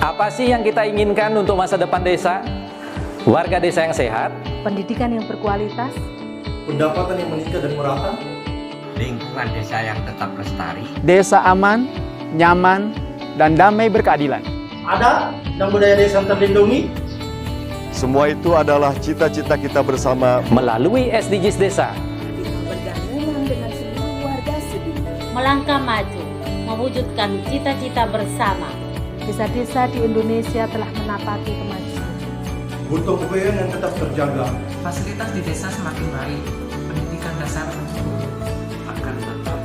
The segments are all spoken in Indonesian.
Apa sih yang kita inginkan untuk masa depan desa? Warga desa yang sehat, pendidikan yang berkualitas, pendapatan yang meningkat dan merata, lingkungan desa yang tetap lestari, desa aman, nyaman, dan damai berkeadilan. adat dan budaya desa terlindungi. Semua itu adalah cita-cita kita bersama melalui SDGs Desa. kita berdampingan dengan seluruh warga sedunia. Melangkah maju, mewujudkan cita-cita bersama. Desa-desa di Indonesia telah menapaki kemajuan. Butuh kebayaan yang tetap terjaga. Fasilitas di desa semakin baik, pendidikan dasar mencukupi. Akan tetap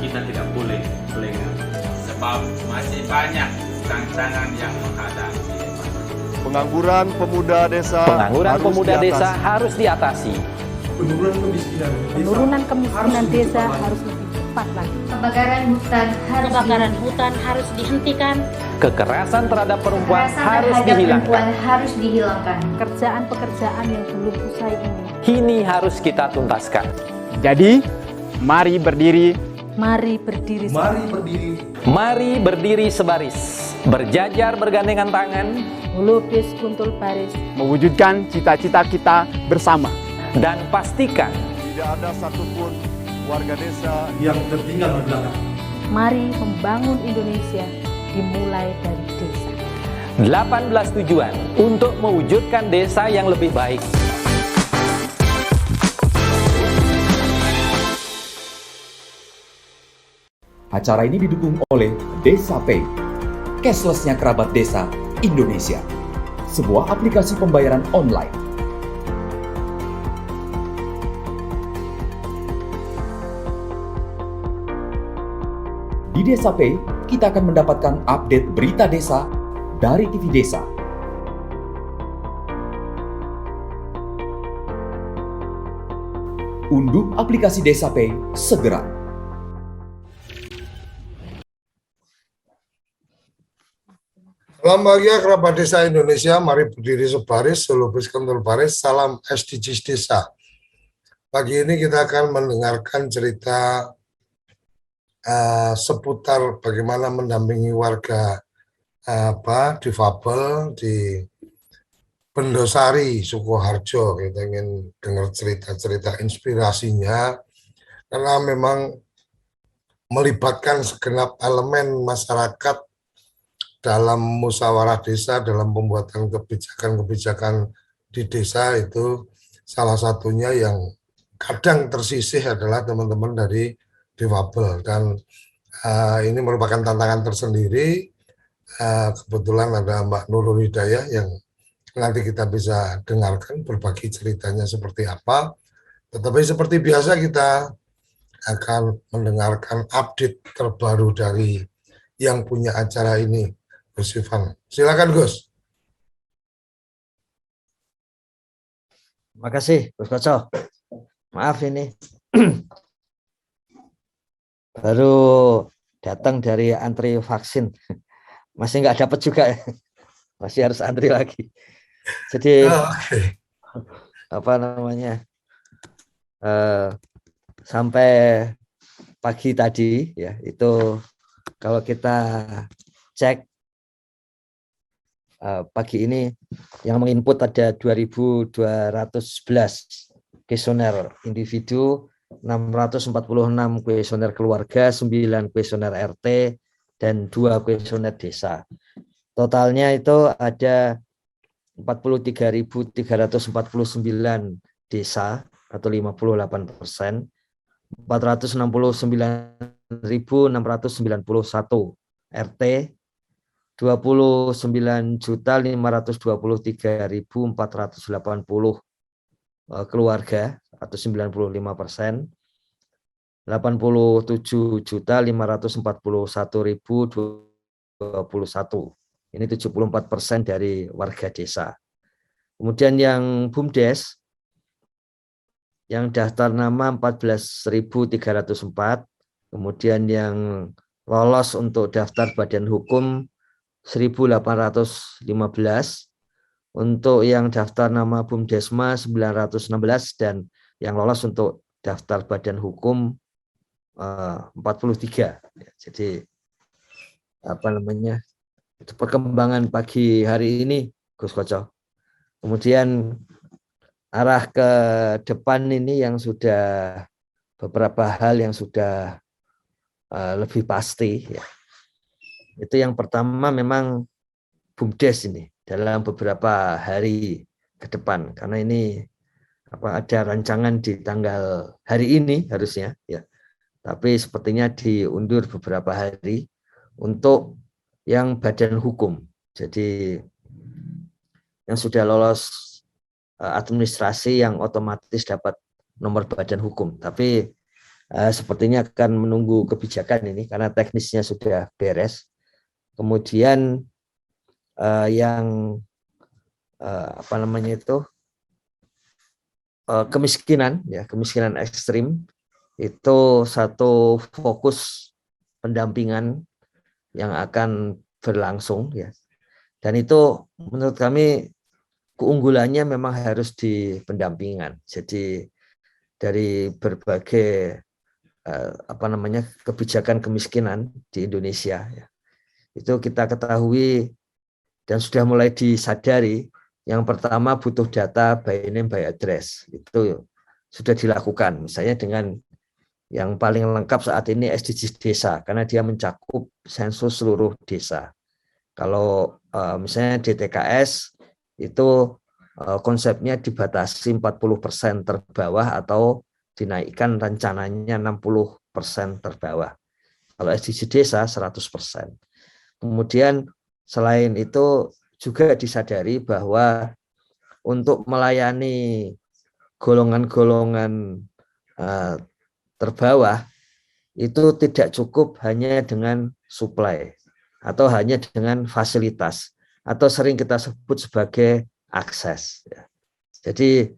kita tidak boleh lengah, sebab masih banyak tantangan yang menghadapi. pengangguran pemuda desa. Pengangguran pemuda desa harus diatasi. Penurunan kemiskinan desa harus lebih cepat lagi. Kebakaran hutan harus dihentikan. Kekerasan terhadap perempuan harus dihilangkan. Pekerjaan-pekerjaan yang belum usai Ini harus kita tuntaskan. Jadi, mari berdiri. Mari berdiri. Mari berdiri. Mari berdiri sebaris, berjajar bergandengan tangan, melukis kuntul baris, Mewujudkan cita-cita kita bersama. dan pastikan Tidak ada satupun warga desa Yang tertinggal di belakang. mari membangun Indonesia dimulai dari desa. 18 tujuan untuk mewujudkan desa yang lebih baik. Acara ini didukung oleh Desa Pay, cashless-nya kerabat desa Indonesia, sebuah aplikasi pembayaran online. Di Desa Pay, kita akan mendapatkan update berita desa dari TV Desa. Unduh aplikasi Desa Pay segera. Salam bahagia kerabat desa Indonesia, mari berdiri sebaris, selubis kentul baris, salam SDGs Desa. Pagi ini kita akan mendengarkan cerita seputar bagaimana mendampingi warga difabel di Bendosari, Sukoharjo. Kita ingin dengar cerita-cerita inspirasinya, karena memang melibatkan segenap elemen masyarakat dalam musyawarah desa, dalam pembuatan kebijakan-kebijakan di desa. Itu salah satunya yang kadang tersisih adalah teman-teman dari difabel, dan ini merupakan tantangan tersendiri. Kebetulan ada Mbak Nurul Hidayah yang nanti kita bisa dengarkan berbagi ceritanya seperti apa. Tetapi seperti biasa kita akan mendengarkan update terbaru dari yang punya acara ini, Gus Ivan. Silakan Gus. Makasih Gus Koco. Maaf ini baru datang dari antri vaksin, masih nggak dapat juga ya, masih harus antri lagi. Jadi apa namanya, sampai pagi tadi ya, itu kalau kita cek pagi ini yang menginput ada 2.211 kuesioner individu, 646 kuesioner keluarga, 9 kuesioner RT, dan 2 kuesioner desa. Totalnya itu ada 43.349 desa atau 58%, 469.691 RT, 29.523.480 keluarga atau 95%, 87.541.021. Ini 74% dari warga desa. Kemudian yang BUMDes, yang daftar nama 14.304, kemudian yang lolos untuk daftar badan hukum 1.815, untuk yang daftar nama BUMDesma 916, dan yang lolos untuk daftar badan hukum 43. Jadi apa namanya, Itu perkembangan pagi hari ini, Gus Koco. Kemudian arah ke depan ini yang sudah beberapa hal yang sudah lebih pasti. Ya. Itu yang pertama memang BUMDes ini dalam beberapa hari ke depan, karena ini ada rancangan di tanggal hari ini harusnya, ya. Tapi sepertinya diundur beberapa hari untuk yang badan hukum. Jadi yang sudah lolos administrasi yang otomatis dapat nomor badan hukum. Tapi sepertinya akan menunggu kebijakan ini karena teknisnya sudah beres. Kemudian yang kemiskinan, ya, kemiskinan ekstrim itu satu fokus pendampingan yang akan berlangsung, ya. Dan itu menurut kami keunggulannya memang harus di pendampingan. Jadi dari berbagai kebijakan kemiskinan di Indonesia, ya, itu kita ketahui dan sudah mulai disadari. Yang pertama butuh data by name by address, itu sudah dilakukan misalnya dengan yang paling lengkap saat ini SDGs desa karena dia mencakup sensus seluruh desa. Kalau misalnya DTKS itu konsepnya dibatasi 40% terbawah atau dinaikkan rencananya 60% terbawah. Kalau SDGs desa 100%. Kemudian selain itu juga disadari bahwa untuk melayani golongan-golongan terbawah itu tidak cukup hanya dengan supply atau hanya dengan fasilitas atau sering kita sebut sebagai akses. Jadi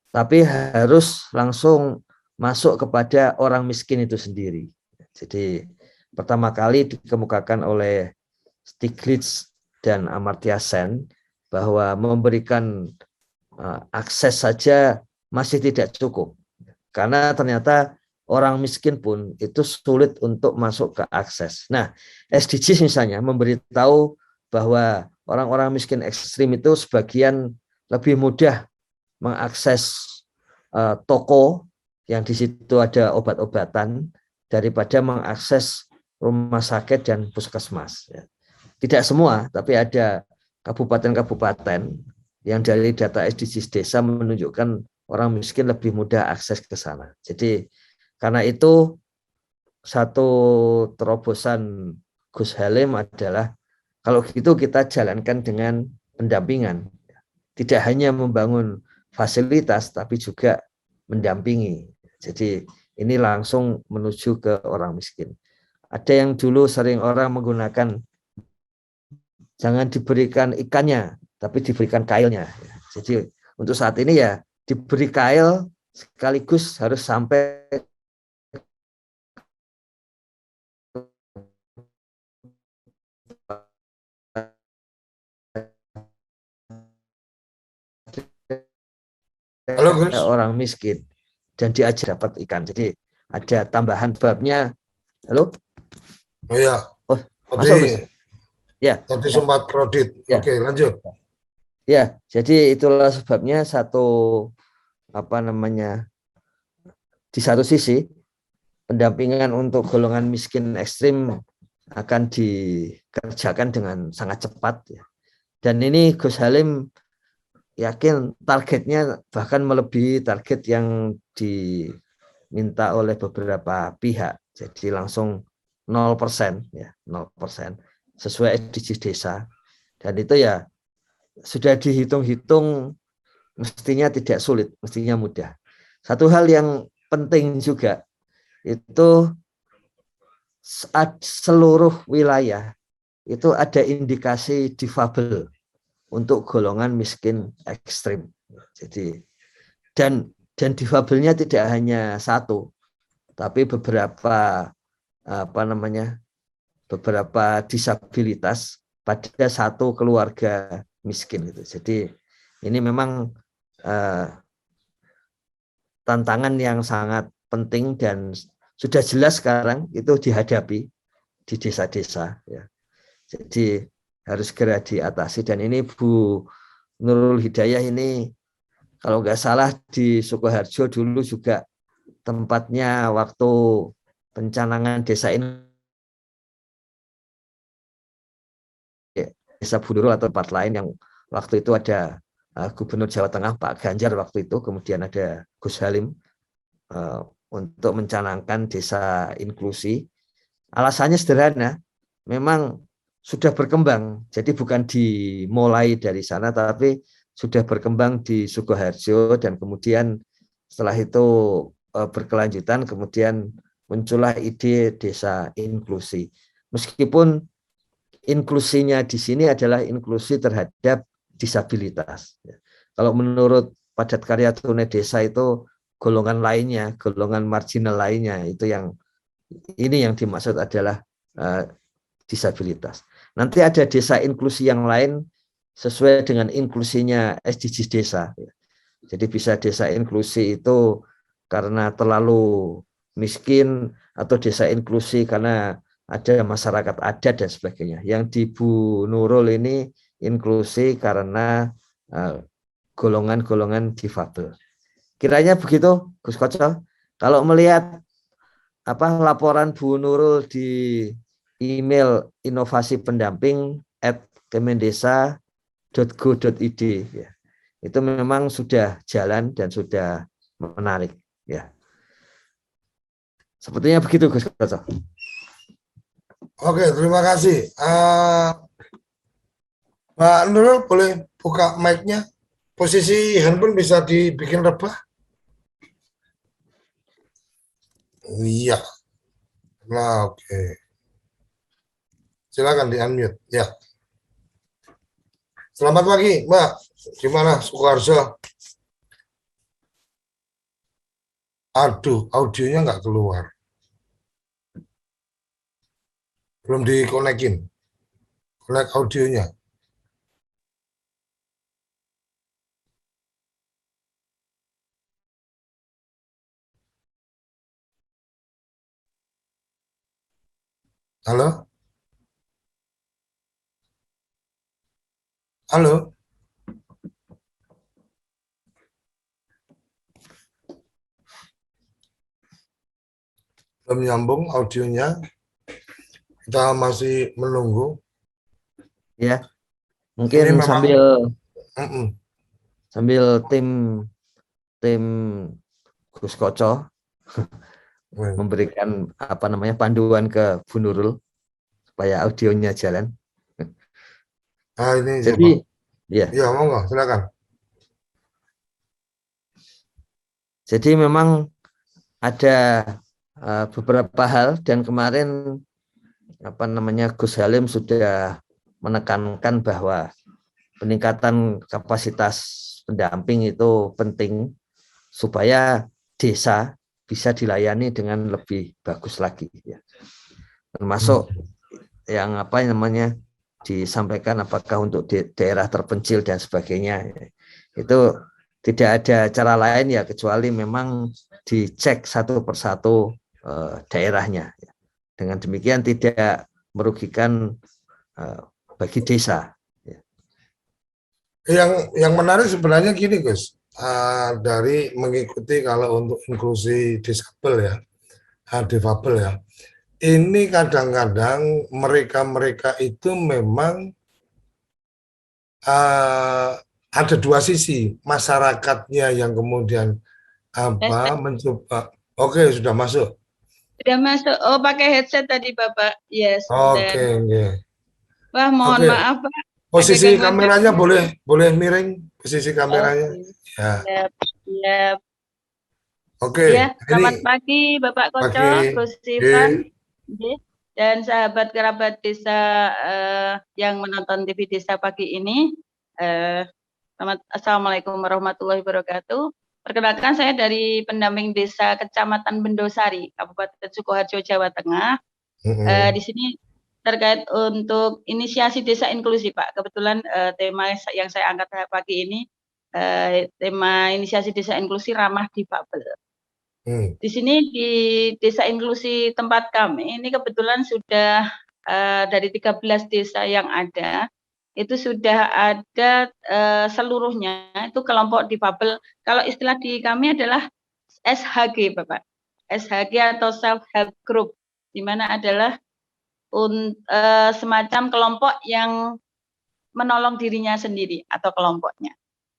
tapi harus langsung masuk kepada orang miskin itu sendiri. Jadi pertama kali dikemukakan oleh Stiglitz dan Amartya Sen bahwa memberikan akses saja masih tidak cukup. Karena ternyata orang miskin pun itu sulit untuk masuk ke akses. Nah, SDGs misalnya memberitahu bahwa orang-orang miskin ekstrim itu sebagian lebih mudah mengakses toko yang di situ ada obat-obatan daripada mengakses rumah sakit dan puskesmas. Tidak semua, tapi ada kabupaten-kabupaten yang dari data SDGs desa menunjukkan orang miskin lebih mudah akses ke sana. Jadi karena itu satu terobosan Gus Halim adalah kalau gitu kita jalankan dengan pendampingan. Tidak hanya membangun fasilitas tapi juga mendampingi. Jadi ini langsung menuju ke orang miskin. Ada yang dulu sering orang menggunakan jangan diberikan ikannya, tapi diberikan kailnya. Jadi untuk saat ini ya diberi kail sekaligus harus sampai orang miskin dan diajar dapat ikan. Jadi ada tambahan babnya. Halo? Oh ya. Oh, masuk, ya. Tadi sempat kredit. Ya. Oke, lanjut. Ya, jadi itulah sebabnya di satu sisi pendampingan untuk golongan miskin ekstrim akan dikerjakan dengan sangat cepat, ya. Dan ini Gus Halim yakin targetnya bahkan melebihi target yang diminta oleh beberapa pihak. Jadi langsung 0%, ya, 0% sesuai SDGs desa. Dan itu ya sudah dihitung-hitung mestinya tidak sulit, mestinya mudah. Satu hal yang penting juga itu seluruh wilayah itu ada indikasi difabel untuk golongan miskin ekstrim. Jadi dan difabelnya tidak hanya satu, tapi beberapa beberapa disabilitas pada satu keluarga miskin itu. Jadi ini memang tantangan yang sangat penting dan sudah jelas sekarang itu dihadapi di desa-desa, ya. Jadi harus segera diatasi, dan ini Bu Nurul Hidayah ini kalau nggak salah di Sukoharjo dulu juga tempatnya waktu pencanangan desa ini, desa Bu Nurul atau tempat lain yang waktu itu ada Gubernur Jawa Tengah Pak Ganjar waktu itu, kemudian ada Gus Halim untuk mencanangkan desa inklusi. Alasannya sederhana, memang sudah berkembang, jadi bukan dimulai dari sana, tapi sudah berkembang di Sukoharjo, dan kemudian setelah itu berkelanjutan, kemudian muncullah ide desa inklusi. Meskipun inklusinya di sini adalah inklusi terhadap disabilitas. Kalau menurut padat karya tunai desa itu golongan lainnya, golongan marginal lainnya, itu yang ini yang dimaksud adalah disabilitas. Nanti ada desa inklusi yang lain sesuai dengan inklusinya SDGs desa. Jadi bisa desa inklusi itu karena terlalu miskin, atau desa inklusi karena ada masyarakat adat dan sebagainya. Yang di Bu Nurul ini inklusi karena golongan-golongan difabel. Kiranya begitu, Gus Koco. Kalau melihat laporan Bu Nurul di email inovasipendamping@kemendesa.go.id, ya, itu memang sudah jalan dan sudah menarik, ya. Sepertinya begitu, Gus Koco. Oke, terima kasih. Mbak Nurul boleh buka mic-nya. Posisi handphone bisa dibikin rebah. Iya. Nah, oke. Silakan di-unmute. Ya. Selamat pagi, Mbak. Gimana Sukoharjo? Aduh, audionya nggak keluar. Belum dikonekin. Connect audionya. Halo? Halo? Belum nyambung audionya. Kita masih menunggu. Ya, mungkin sambil tim Gus Koco memberikan panduan ke Bu Nurul supaya audionya jalan. Ini jadi ya monggo, silakan. Jadi memang ada beberapa hal, dan kemarin Gus Halim sudah menekankan bahwa peningkatan kapasitas pendamping itu penting supaya desa bisa dilayani dengan lebih bagus lagi, ya. Termasuk yang disampaikan apakah untuk daerah terpencil dan sebagainya, itu tidak ada cara lain ya kecuali memang dicek satu persatu daerahnya. Dengan demikian tidak merugikan bagi desa. Yang menarik sebenarnya gini, Gus, dari mengikuti kalau untuk inklusi difabel ya, ini kadang-kadang mereka itu memang ada dua sisi, masyarakatnya yang kemudian mencoba. Oke, sudah masuk. Sudah masuk. Oh, pakai headset tadi Bapak. Yes. Oke. Wah, mohon maaf Pak. Posisi kameranya boleh miring, posisi kameranya. Ya. Oke. Ya, selamat pagi Bapak Koco, Gus Ivan, dan sahabat kerabat desa yang menonton TV Desa pagi ini. Assalamualaikum warahmatullahi wabarakatuh. Perkenalkan, saya dari pendamping desa Kecamatan Bendosari, Kabupaten Sukoharjo, Jawa Tengah. Di sini terkait untuk inisiasi desa inklusi, Pak. Kebetulan tema yang saya angkat pagi ini, tema inisiasi desa inklusi ramah difabel. Di sini di desa inklusi tempat kami, ini kebetulan sudah dari 13 desa yang ada, itu sudah ada seluruhnya itu kelompok difabel. Kalau istilah di kami adalah SHG, Bapak. SHG atau self help group, di mana adalah semacam kelompok yang menolong dirinya sendiri atau kelompoknya.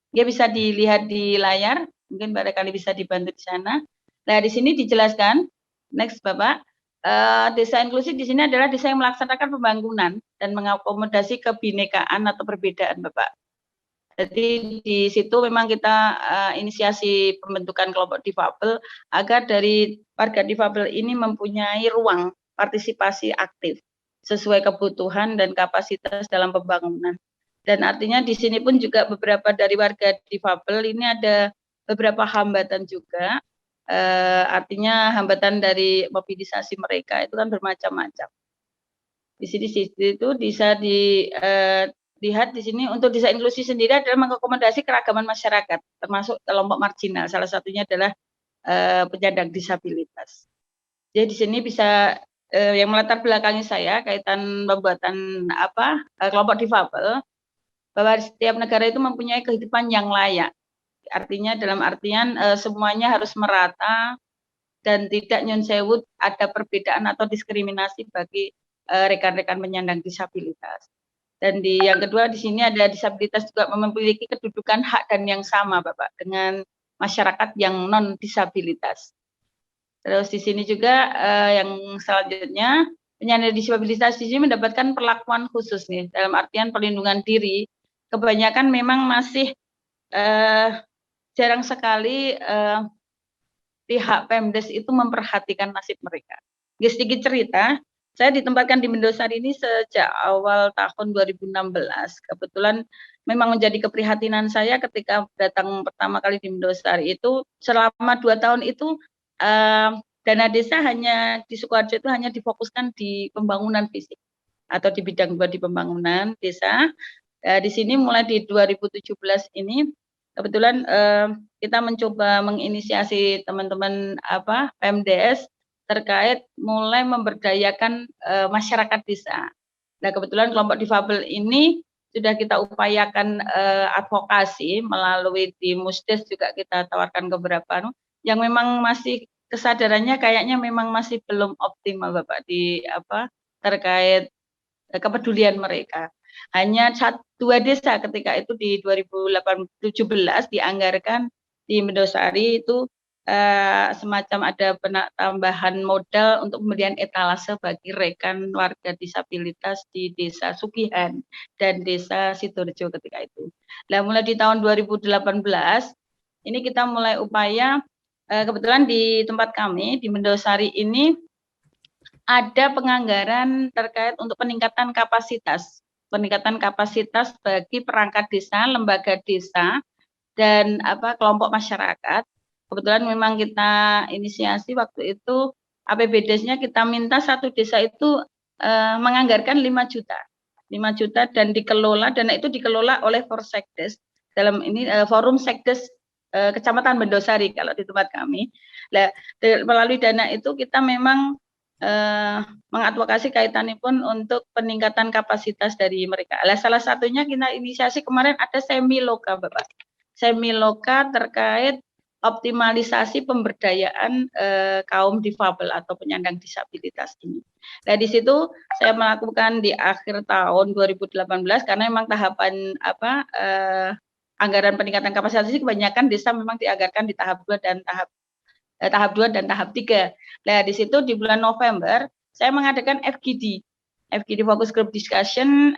Dia bisa dilihat di layar, mungkin barangkali bisa dibantu di sana. Nah, di sini dijelaskan, next Bapak, desa inklusif di sini adalah desa yang melaksanakan pembangunan dan mengakomodasi kebinekaan atau perbedaan, Bapak. Jadi di situ memang kita inisiasi pembentukan kelompok difabel agar dari warga difabel ini mempunyai ruang partisipasi aktif sesuai kebutuhan dan kapasitas dalam pembangunan. Dan artinya di sini pun juga beberapa dari warga difabel ini ada beberapa hambatan juga. Artinya hambatan dari mobilisasi mereka itu kan bermacam-macam. Di sini itu bisa dilihat di sini untuk desa inklusi sendiri adalah mengakomodasi keragaman masyarakat, termasuk kelompok marginal. Salah satunya adalah penyandang disabilitas. Jadi di sini bisa yang melatar belakangi saya kaitan pembuatan kelompok difabel, bahwa setiap negara itu mempunyai kehidupan yang layak. Artinya dalam artian semuanya harus merata dan tidak nyun sewu ada perbedaan atau diskriminasi bagi rekan-rekan penyandang disabilitas. Dan yang kedua di sini ada disabilitas juga memiliki kedudukan hak dan yang sama, Bapak, dengan masyarakat yang non disabilitas. Terus di sini juga yang selanjutnya penyandang disabilitas di sini mendapatkan perlakuan khusus nih dalam artian perlindungan diri. Kebanyakan memang masih jarang sekali pihak Pemdes itu memperhatikan nasib mereka. Sedikit cerita, saya ditempatkan di Mendosari ini sejak awal tahun 2016. Kebetulan memang menjadi keprihatinan saya ketika datang pertama kali di Mendosari itu selama 2 tahun itu dana desa hanya di Sukoharjo itu hanya difokuskan di pembangunan fisik atau di bidang 2 di pembangunan desa. Di sini mulai di 2017 ini kebetulan kita mencoba menginisiasi teman-teman Pemdes terkait mulai memberdayakan masyarakat desa. Nah, kebetulan kelompok difabel ini sudah kita upayakan advokasi melalui di Musdes juga kita tawarkan ke beberapa yang memang masih kesadarannya kayaknya memang masih belum optimal, Bapak, di terkait kepedulian mereka. Hanya 2 desa ketika itu di 2017 dianggarkan di Mendosari itu semacam ada tambahan modal untuk pembelian etalase bagi rekan warga disabilitas di Desa Sugihan dan Desa Sidoarjo ketika itu. Nah, mulai di tahun 2018 ini kita mulai upaya kebetulan di tempat kami di Mendosari ini ada penganggaran terkait untuk peningkatan kapasitas bagi perangkat desa, lembaga desa, dan kelompok masyarakat. Kebetulan memang kita inisiasi waktu itu APBDes-nya kita minta satu desa itu menganggarkan 5 juta dan dikelola, dana itu dikelola oleh Forsekdes dalam ini Forum Sekdes Kecamatan Mendosari kalau di tempat kami. Nah, melalui dana itu kita memang mengadvokasi kaitannya pun untuk peningkatan kapasitas dari mereka. Salah satunya kita inisiasi kemarin ada semiloka, Bapak. Semiloka terkait optimalisasi pemberdayaan kaum difabel atau penyandang disabilitas ini. Nah, di situ saya melakukan di akhir tahun 2018 karena memang tahapan anggaran peningkatan kapasitas ini kebanyakan desa memang dianggarkan di tahap 2 dan tahap 2 dan tahap 3. Nah, di situ di bulan November saya mengadakan FGD Focus Group Discussion,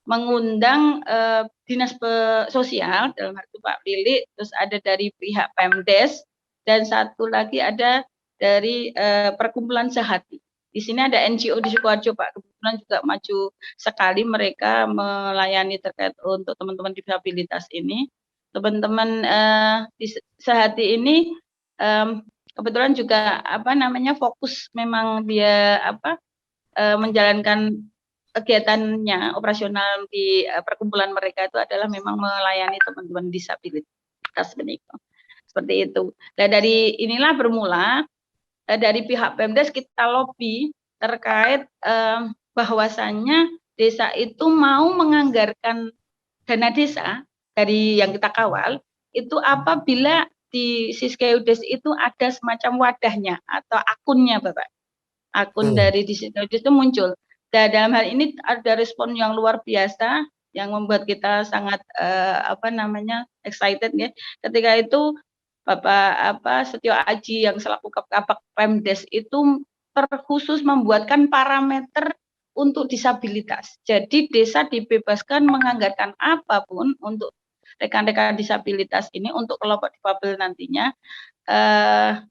mengundang dinas sosial dalam hal itu Pak Lili, terus ada dari pihak Pemdes dan satu lagi ada dari Perkumpulan Sehati. Di sini ada NGO di Sukoharjo, Pak, kebetulan juga maju sekali mereka melayani terkait untuk teman-teman disabilitas ini. Teman-teman di Sehati ini kebetulan juga fokus memang dia menjalankan kegiatannya operasional di perkumpulan mereka itu adalah memang melayani teman-teman disabilitas begitu. Seperti itu. Dan dari inilah bermula dari pihak Pemdes kita lobby terkait bahwasannya desa itu mau menganggarkan dana desa dari yang kita kawal itu apabila di Siskeudes itu ada semacam wadahnya atau akunnya, Bapak. Akun dari di Siskeudes itu muncul. Dan dalam hal ini ada respon yang luar biasa yang membuat kita sangat excited ya. Ketika itu Bapak Setio Aji yang selaku Kabak Pemdes itu terkhusus membuatkan parameter untuk disabilitas. Jadi desa dibebaskan menganggarkan apapun untuk rekan-rekan disabilitas ini, untuk kelompok difabel nantinya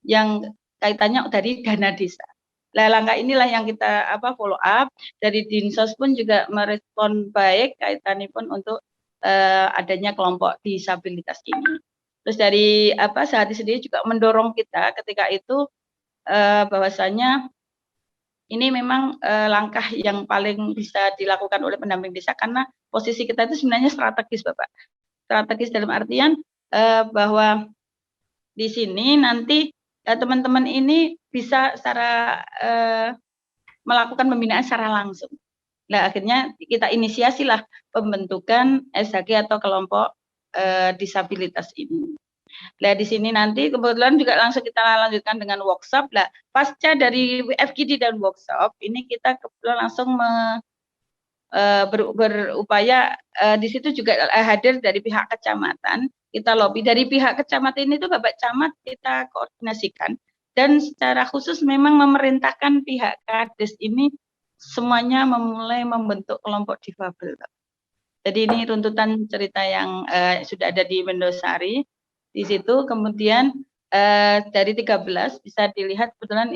yang kaitannya dari dana desa. Nah, langkah inilah yang kita follow up. Dari Dinsos pun juga merespon baik kaitannya pun untuk adanya kelompok disabilitas ini. Terus dari Sehati sendiri juga mendorong kita ketika itu bahwasanya ini memang langkah yang paling bisa dilakukan oleh pendamping desa karena posisi kita itu sebenarnya strategis, Bapak. Strategis dalam artian bahwa di sini nanti teman-teman ini bisa secara melakukan pembinaan secara langsung. Nah, akhirnya kita inisiasilah pembentukan SHG atau kelompok disabilitas ini. Nah, di sini nanti kebetulan juga langsung kita lanjutkan dengan workshop. Nah, pasca dari FGD dan workshop, ini kita kebetulan langsung berupaya di situ juga hadir dari pihak kecamatan. Kita lobby dari pihak kecamatan itu Bapak Camat kita koordinasikan dan secara khusus memang memerintahkan pihak Kades ini semuanya memulai membentuk kelompok difabel. Jadi ini runtutan cerita yang sudah ada di Mendosari. Di situ kemudian dari 13 bisa dilihat kebetulan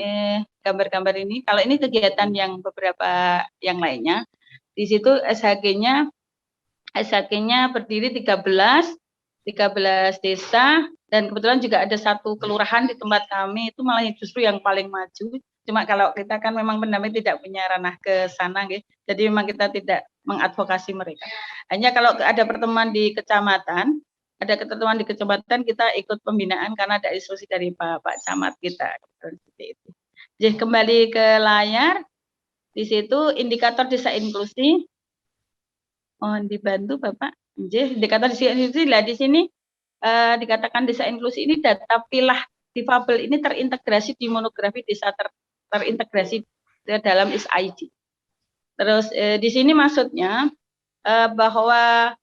gambar-gambar ini. Kalau ini kegiatan yang beberapa yang lainnya. Di situ SHG-nya berdiri 13 desa, dan kebetulan juga ada satu kelurahan di tempat kami itu malah justru yang paling maju. Cuma kalau kita kan memang pendamping tidak punya ranah ke sana, gitu. Jadi memang kita tidak mengadvokasi mereka. Hanya kalau ada pertemuan di kecamatan, kita ikut pembinaan karena ada instruksi dari Pak Camat kita. Seperti itu. Jadi kembali ke layar, di situ indikator desa inklusi. Mohon dibantu Bapak. Indikator desa inklusi lah di sini dikatakan desa inklusi ini data pilah difabel ini terintegrasi di monografi desa terintegrasi dalam SID. Terus di sini maksudnya bahwa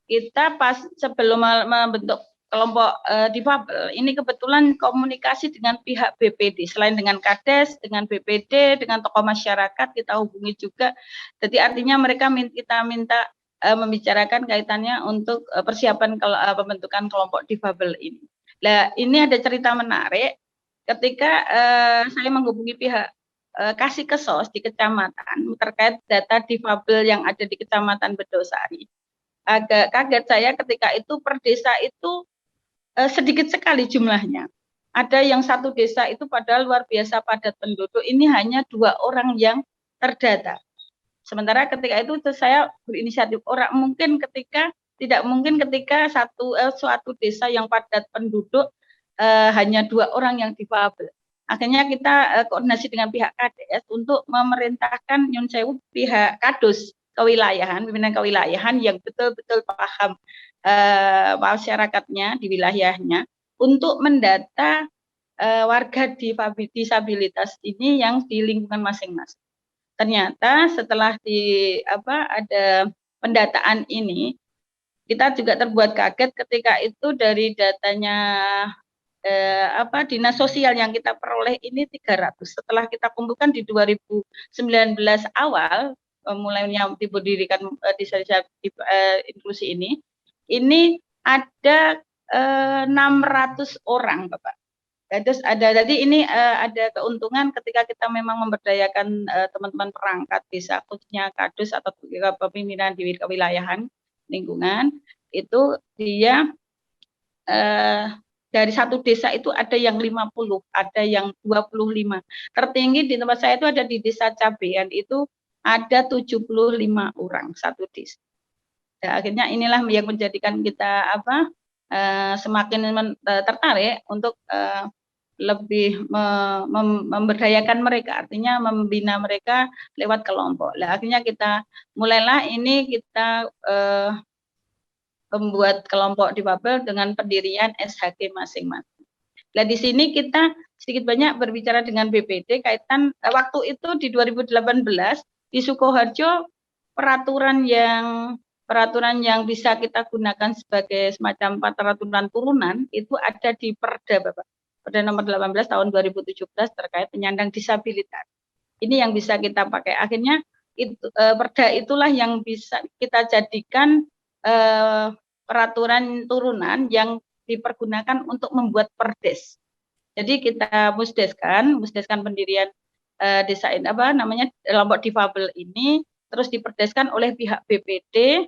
kita pas sebelum membentuk kelompok difabel ini kebetulan komunikasi dengan pihak BPD, selain dengan Kades, dengan BPD, dengan tokoh masyarakat kita hubungi juga. Jadi artinya mereka kita minta membicarakan kaitannya untuk persiapan pembentukan kelompok difabel ini. Nah, ini ada cerita menarik ketika saya menghubungi pihak Kasih Kesos di kecamatan terkait data difabel yang ada di Kecamatan Bedosari. Agak kaget saya ketika itu per desa itu sedikit sekali jumlahnya. Ada yang satu desa itu padahal luar biasa padat penduduk, ini hanya 2 orang yang terdata. Sementara ketika itu saya berinisiatif tidak mungkin ketika suatu desa yang padat penduduk hanya 2 orang yang difabel. Akhirnya kita koordinasi dengan pihak Kades untuk memerintahkan Nyun Sewu pihak Kadus kewilayahan, pimpinan kewilayahan yang betul-betul paham masyarakatnya di wilayahnya untuk mendata warga disabilitas ini yang di lingkungan masing-masing. Ternyata setelah ada pendataan ini, kita juga terbuat kaget ketika itu dari datanya dinas sosial yang kita peroleh ini 300. Setelah kita kumpulkan di 2019 awal, mulainya diberdirikan desa inklusi ini ada 600 orang, Bapak. Terus jadi ini ada keuntungan ketika kita memang memberdayakan teman-teman perangkat desa, khususnya Kadus atau pimpinan di kewilayahan lingkungan, itu dia dari satu desa itu ada yang 50, ada yang 25. Tertinggi di tempat saya itu ada di Desa Cabean, itu ada 75 orang satu desa. Nah, akhirnya inilah yang menjadikan kita semakin tertarik untuk memberdayakan mereka, artinya membina mereka lewat kelompok. Nah, akhirnya kita mulailah ini kita membuat kelompok difabel dengan pendirian SHG masing-masing. Nah, di sini kita sedikit banyak berbicara dengan BPD kaitan waktu itu di 2018 di Sukoharjo peraturan yang bisa kita gunakan sebagai semacam peraturan turunan itu ada di Perda, Bapak. Perda nomor 18 tahun 2017 terkait penyandang disabilitas. Ini yang bisa kita pakai. Akhirnya Perda itulah yang bisa kita jadikan peraturan turunan yang dipergunakan untuk membuat perdes. Jadi kita musdeskan pendirian desa ini kelompok difabel ini, terus diperdeskan oleh pihak BPD.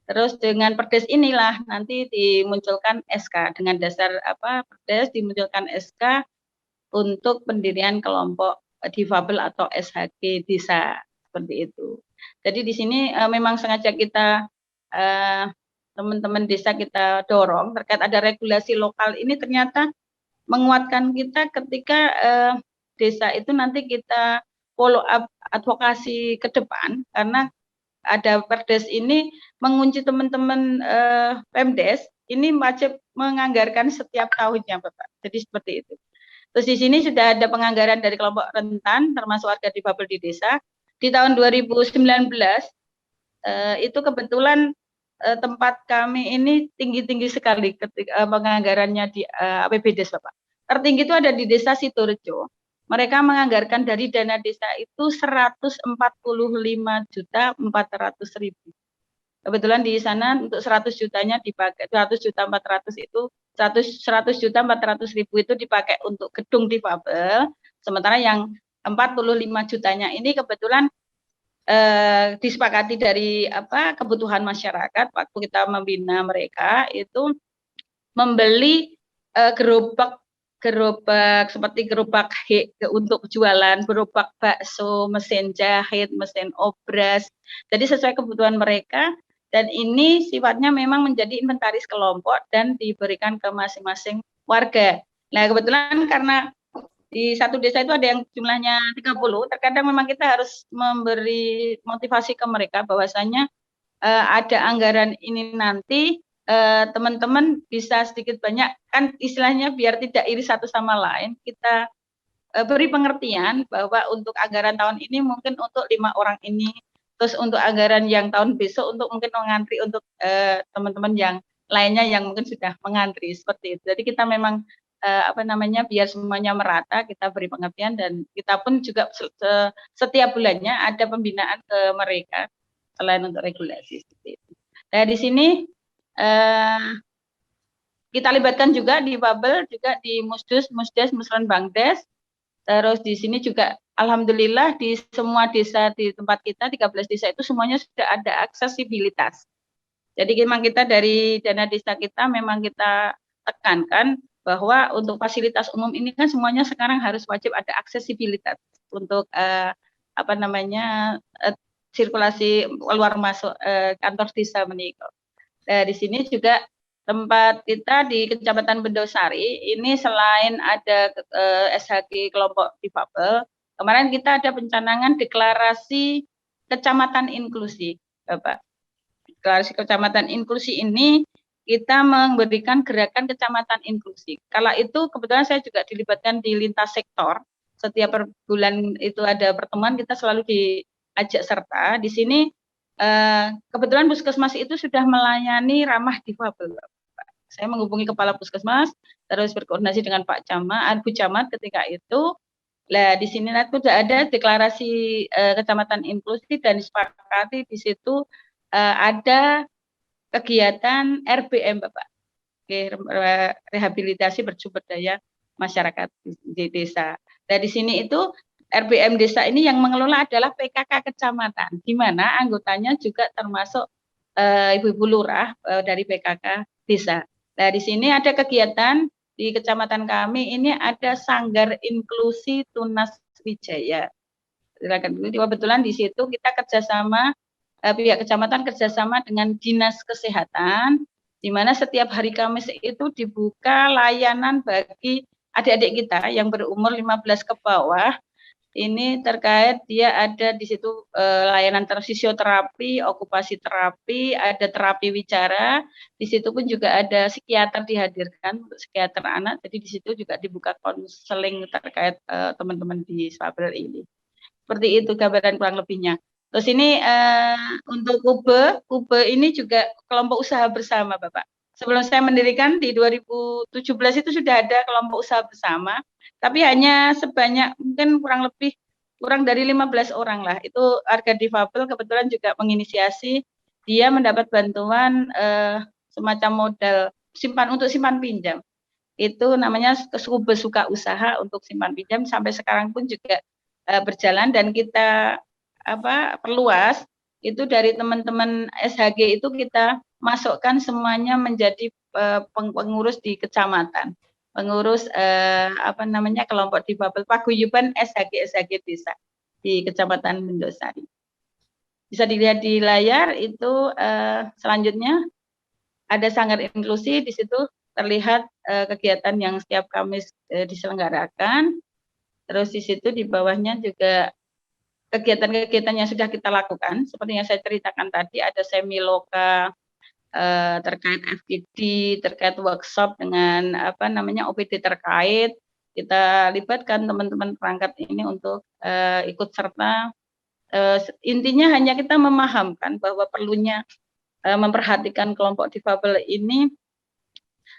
Terus dengan perdes inilah nanti dimunculkan SK dengan dasar perdes dimunculkan SK untuk pendirian kelompok difabel atau SHG desa seperti itu. Jadi di sini memang sengaja kita teman-teman desa kita dorong terkait ada regulasi lokal ini ternyata menguatkan kita ketika desa itu nanti kita follow up advokasi ke depan karena ada perdes ini mengunci teman-teman Pemdes ini wajib menganggarkan setiap tahunnya, Bapak. Jadi seperti itu. Terus di sini sudah ada penganggaran dari kelompok rentan termasuk warga difabel di desa. Di tahun 2019 itu kebetulan tempat kami ini tinggi-tinggi sekali ketika penganggarannya di APBDes, Bapak. Tertinggi itu ada di Desa Sidorejo. Mereka menganggarkan dari dana desa itu 145.400.000. Kebetulan di sana untuk 100 jutanya dipakai 100.400.000 itu 100.400.000 itu dipakai untuk gedung difabel, sementara yang 45 jutanya ini kebetulan disepakati dari kebutuhan masyarakat waktu kita membina mereka itu membeli gerobak seperti gerobak untuk jualan, gerobak bakso, mesin jahit, mesin obras. Jadi sesuai kebutuhan mereka dan ini sifatnya memang menjadi inventaris kelompok dan diberikan ke masing-masing warga. Nah, kebetulan karena di satu desa itu ada yang jumlahnya 30, terkadang memang kita harus memberi motivasi ke mereka bahwasanya ada anggaran ini nanti teman-teman bisa sedikit banyak kan istilahnya biar tidak iri satu sama lain kita beri pengertian bahwa untuk anggaran tahun ini mungkin untuk 5 orang ini, terus untuk anggaran yang tahun besok untuk mungkin mengantri untuk teman-teman yang lainnya yang mungkin sudah mengantri seperti itu. Jadi kita memang biar semuanya merata kita beri pengertian dan kita pun juga setiap bulannya ada pembinaan ke mereka selain untuk regulasi seperti itu. Nah di sini kita libatkan juga di Babel, juga di Musdes, Musrenbangdes. Terus di sini juga alhamdulillah di semua desa di tempat kita 13 desa itu semuanya sudah ada aksesibilitas. Jadi memang kita dari dana desa kita memang kita tekankan bahwa untuk fasilitas umum ini kan semuanya sekarang harus wajib ada aksesibilitas untuk sirkulasi keluar masuk kantor desa menikah. Di sini juga tempat kita di Kecamatan Bendosari ini selain ada SHG kelompok difabel, kemarin kita ada pencanangan deklarasi Kecamatan Inklusi, Bapak. Deklarasi Kecamatan Inklusi ini kita memberikan gerakan Kecamatan Inklusi. Kala itu kebetulan saya juga dilibatkan di lintas sektor. Setiap per bulan itu ada pertemuan, kita selalu diajak serta. Di sini kebetulan puskesmas itu sudah melayani ramah difabel. Saya menghubungi kepala puskesmas, terus berkoordinasi dengan Pak Camat, Bu Camat ketika itu. Nah, di sini sudah ada deklarasi Kecamatan Inklusi dan disepakati di situ ada kegiatan RBM, Bapak. Rehabilitasi bersumber daya masyarakat di desa. Nah, di sini itu RBM desa ini yang mengelola adalah PKK kecamatan, di mana anggotanya juga termasuk ibu-ibu lurah dari PKK desa. Nah, di sini ada kegiatan di kecamatan kami ini ada Sanggar Inklusi Tunas Wijaya. Kebetulan di situ kita kerjasama pihak kecamatan kerjasama dengan Dinas Kesehatan, di mana setiap hari Kamis itu dibuka layanan bagi adik-adik kita yang berumur 15 ke bawah. Ini terkait dia ada di situ layanan fisioterapi, okupasi terapi, ada terapi wicara. Di situ pun juga ada psikiater dihadirkan untuk psikiater anak. Jadi di situ juga dibuka konseling terkait teman-teman difabel ini. Seperti itu gambaran kurang lebihnya. Terus ini untuk Kube ini juga kelompok usaha bersama, Bapak. Sebelum saya mendirikan di 2017 itu sudah ada kelompok usaha bersama. Tapi hanya sebanyak mungkin kurang dari 15 orang lah. Itu warga difabel kebetulan juga menginisiasi, dia mendapat bantuan semacam modal untuk simpan pinjam. Itu namanya Kube Suka Usaha untuk simpan pinjam, sampai sekarang pun juga berjalan, dan kita perluas itu dari teman-teman SHG itu kita masukkan semuanya menjadi pengurus di kecamatan. Pengurus kelompok difabel paguyuban SHG desa di Kecamatan Bendosari. Bisa dilihat di layar itu selanjutnya ada sanggar inklusi, di situ terlihat kegiatan yang setiap Kamis diselenggarakan. Terus di situ di bawahnya juga kegiatan-kegiatan yang sudah kita lakukan, seperti yang saya ceritakan tadi, ada semiloka terkait FGD, terkait workshop dengan OPD terkait. Kita libatkan teman-teman perangkat ini untuk ikut serta. Intinya hanya kita memahamkan bahwa perlunya memperhatikan kelompok difabel ini,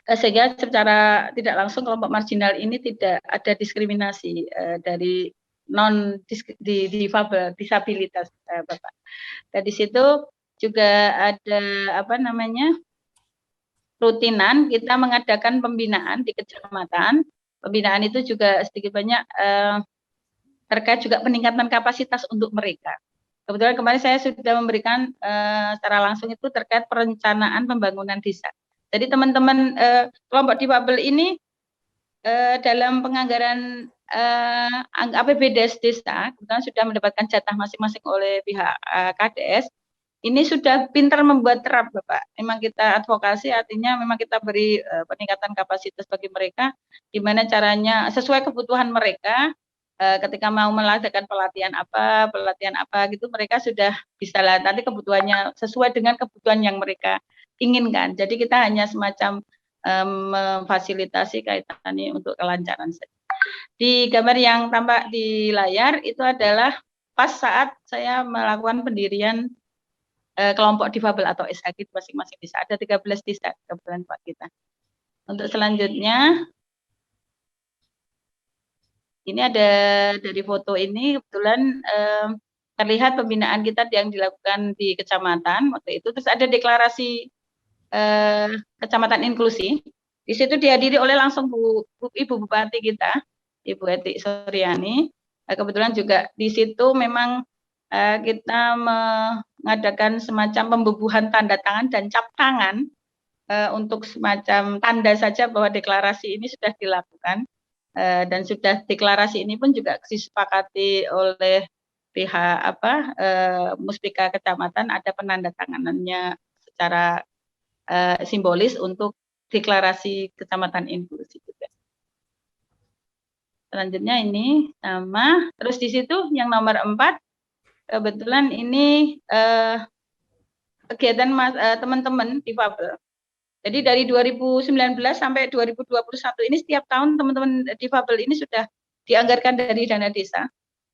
sehingga secara tidak langsung kelompok marginal ini tidak ada diskriminasi dari difabel, disabilitas, Bapak. Dan di situ juga ada rutinan kita mengadakan pembinaan di kecamatan. Pembinaan itu juga sedikit banyak terkait juga peningkatan kapasitas untuk mereka. Kebetulan kemarin saya sudah memberikan secara langsung itu terkait perencanaan pembangunan desa. Jadi teman-teman kelompok difabel ini dalam penganggaran APBDes desa, kebetulan sudah mendapatkan jatah masing-masing oleh pihak KDS. Ini sudah pintar membuat terap, Bapak. Memang kita advokasi, artinya memang kita beri peningkatan kapasitas bagi mereka, gimana caranya sesuai kebutuhan mereka. Ketika mau melakukan pelatihan apa gitu, mereka sudah bisa lihat nanti kebutuhannya sesuai dengan kebutuhan yang mereka inginkan. Jadi kita hanya semacam memfasilitasi kaitan ini untuk kelancaran saja. Di gambar yang tampak di layar itu adalah pas saat saya melakukan pendirian kelompok difabel atau SHG masing-masing desa. Ada 13 desa kebetulan Pak kita. Untuk selanjutnya, ini ada dari foto ini kebetulan terlihat pembinaan kita yang dilakukan di kecamatan waktu itu. Terus ada deklarasi kecamatan inklusi. Di situ dihadiri oleh langsung Ibu Bupati kita, Ibu Eti Suryani. Kebetulan juga di situ memang kita mengadakan semacam pembubuhan tanda tangan dan cap tangan untuk semacam tanda saja bahwa deklarasi ini sudah dilakukan, dan sudah deklarasi ini pun juga disepakati oleh pihak Muspika Kecamatan, ada penandatanganannya secara simbolis untuk deklarasi Kecamatan Inklusi juga. Selanjutnya ini sama, terus di situ yang nomor 4 kebetulan ini kegiatan teman-teman difabel. Jadi dari 2019 sampai 2021 ini setiap tahun teman-teman difabel ini sudah dianggarkan dari dana desa.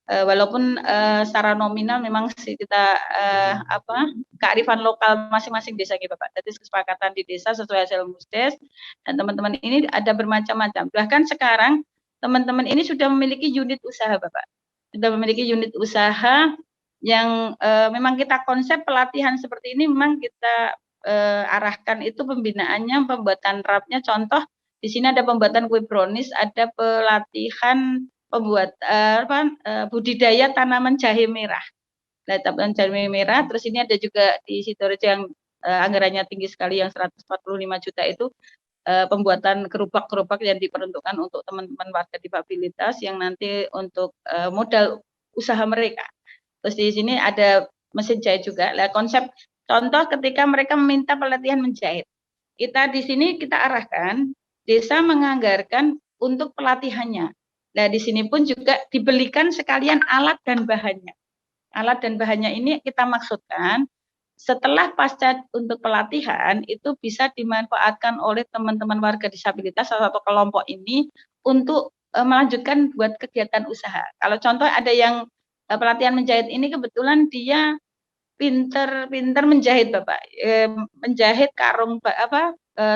Walaupun secara nominal memang kita kearifan lokal masing-masing desa gitu Bapak. Jadi kesepakatan di desa sesuai hasil musdes, dan teman-teman ini ada bermacam-macam. Bahkan sekarang teman-teman ini sudah memiliki unit usaha Bapak. Sudah memiliki unit usaha yang memang kita konsep pelatihan seperti ini memang kita arahkan itu pembinaannya, pembuatan rapnya. Contoh di sini ada pembuatan kue brownies, ada pelatihan pembuat budidaya tanaman jahe merah. Nah, tanaman jahe merah. Terus ini ada juga di Sidoarjo yang anggarannya tinggi sekali yang 145 juta itu pembuatan gerobak-gerobak yang diperuntukkan untuk teman-teman warga difabilitas yang nanti untuk modal usaha mereka. Terus di sini ada mesin jahit juga. Nah, konsep contoh ketika mereka meminta pelatihan menjahit. Kita di sini kita arahkan desa menganggarkan untuk pelatihannya. Nah, di sini pun juga dibelikan sekalian alat dan bahannya. Alat dan bahannya ini kita maksudkan setelah pasca untuk pelatihan itu bisa dimanfaatkan oleh teman-teman warga disabilitas atau kelompok ini untuk melanjutkan buat kegiatan usaha. Kalau contoh ada yang pelatihan menjahit ini kebetulan dia pinter menjahit Bapak, menjahit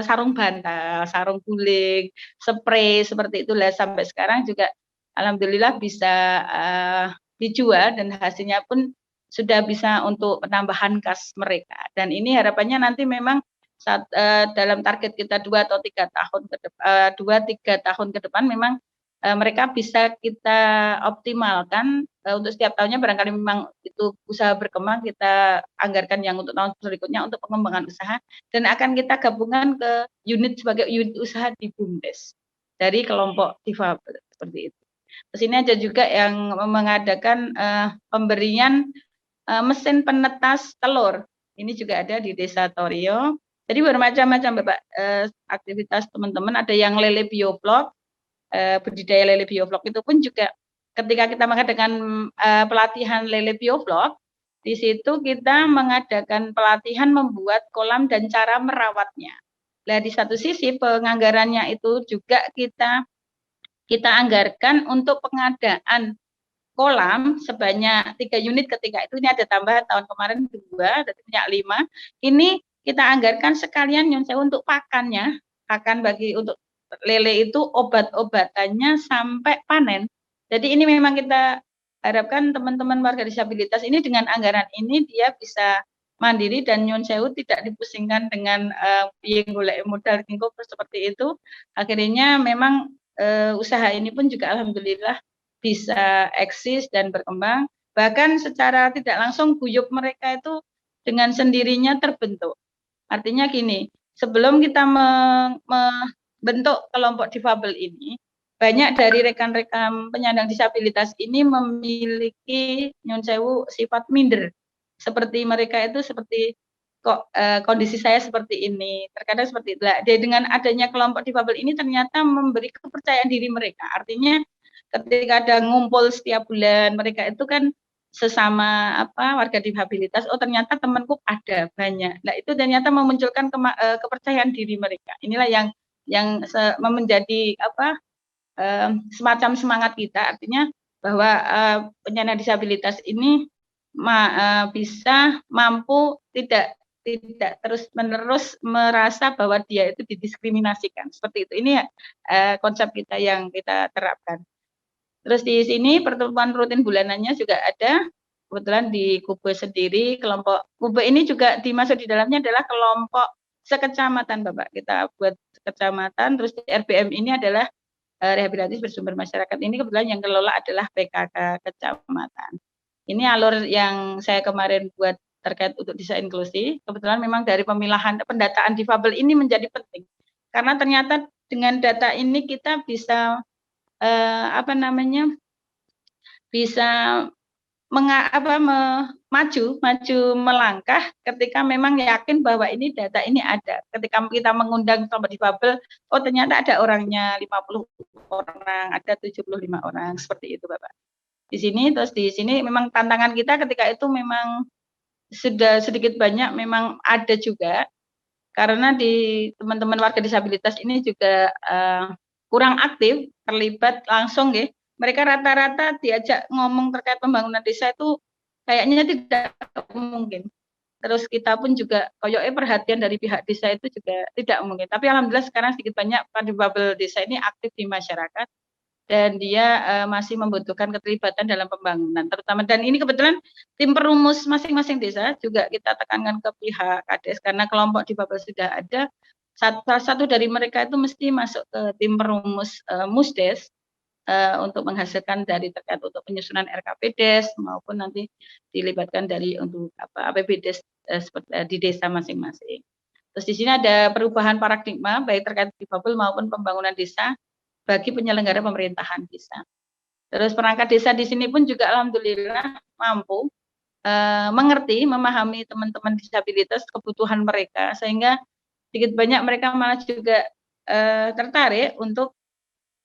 sarung bantal, sarung guling, spray seperti itulah sampai sekarang juga alhamdulillah bisa dijual dan hasilnya pun sudah bisa untuk penambahan kas mereka. Dan ini harapannya nanti memang dalam target kita 2 atau 3 tahun ke depan, 2-3 tahun ke depan memang mereka bisa kita optimalkan untuk setiap tahunnya barangkali memang itu usaha berkembang kita anggarkan yang untuk tahun berikutnya untuk pengembangan usaha dan akan kita gabungkan ke unit sebagai unit usaha di BUMDes dari kelompok difabel seperti itu. Terus ini ada juga yang mengadakan pemberian mesin penetas telur. Ini juga ada di Desa Torio. Jadi bermacam-macam Bapak aktivitas teman-teman, ada yang lele bioflok, budidaya lele bioflok itu pun juga ketika kita mengadakan pelatihan lele bioflok, di situ kita mengadakan pelatihan membuat kolam dan cara merawatnya. Nah, di satu sisi penganggarannya itu juga kita anggarkan untuk pengadaan kolam sebanyak 3 unit ketika itu, ini ada tambahan tahun kemarin 2, jadi punya 5. Ini kita anggarkan sekalian Nyun Sewu untuk pakannya, pakan bagi untuk lele itu obat-obatannya sampai panen. Jadi ini memang kita harapkan teman-teman warga disabilitas ini dengan anggaran ini dia bisa mandiri dan Nyun Sewu tidak dipusingkan dengan golek modal tingkop seperti itu. Akhirnya memang usaha ini pun juga alhamdulillah bisa eksis dan berkembang. Bahkan secara tidak langsung guyup mereka itu dengan sendirinya terbentuk. Artinya gini, sebelum kita bentuk kelompok difabel ini, banyak dari rekan-rekan penyandang disabilitas ini memiliki Nyun Sewu sifat minder. Seperti mereka itu seperti kok kondisi saya seperti ini, terkadang seperti itu. Dengan adanya kelompok difabel ini ternyata memberi kepercayaan diri mereka. Artinya ketika ada ngumpul setiap bulan, mereka itu kan sesama warga disabilitas, oh ternyata temanku ada banyak. Nah itu ternyata memunculkan kepercayaan diri mereka. Inilah yang menjadi semacam semangat kita, artinya bahwa penyandang disabilitas ini bisa mampu tidak terus-menerus merasa bahwa dia itu didiskriminasikan. Seperti itu. Ini konsep kita yang kita terapkan. Terus di sini pertemuan rutin bulanannya juga ada. Kebetulan di Kube sendiri, kelompok Kube ini juga dimasuk di dalamnya adalah kelompok sekecamatan Bapak. Kita buat kecamatan, terus di RBM ini adalah rehabilitasi bersumber masyarakat. Ini kebetulan yang kelola adalah PKK kecamatan. Ini alur yang saya kemarin buat terkait untuk desa inklusi. Kebetulan memang dari pemilahan pendataan difabel ini menjadi penting. Karena ternyata dengan data ini kita bisa bisa maju melangkah ketika memang yakin bahwa ini data ini ada. Ketika kita mengundang kelompok difabel, oh ternyata ada orangnya 50 orang, ada 75 orang, seperti itu Bapak. Di sini memang tantangan kita ketika itu memang sudah sedikit banyak memang ada juga, karena di teman-teman warga disabilitas ini juga kurang aktif, terlibat langsung ya. Mereka rata-rata diajak ngomong terkait pembangunan desa itu kayaknya tidak mungkin. Terus kita pun juga koyoknya perhatian dari pihak desa itu juga tidak mungkin. Tapi alhamdulillah sekarang sedikit banyak difabel desa ini aktif di masyarakat dan dia masih membutuhkan keterlibatan dalam pembangunan terutama. Dan ini kebetulan tim perumus masing-masing desa juga kita tekankan ke pihak Kades karena kelompok difabel sudah ada. Salah satu dari mereka itu mesti masuk ke tim perumus Musdes untuk menghasilkan dari terkait untuk penyusunan RKPdes maupun nanti dilibatkan dari untuk APBdes di desa masing-masing. Terus di sini ada perubahan paradigma baik terkait difabel maupun pembangunan desa bagi penyelenggara pemerintahan desa. Terus perangkat desa di sini pun juga alhamdulillah mampu mengerti, memahami teman-teman disabilitas kebutuhan mereka sehingga sedikit banyak mereka malah juga tertarik untuk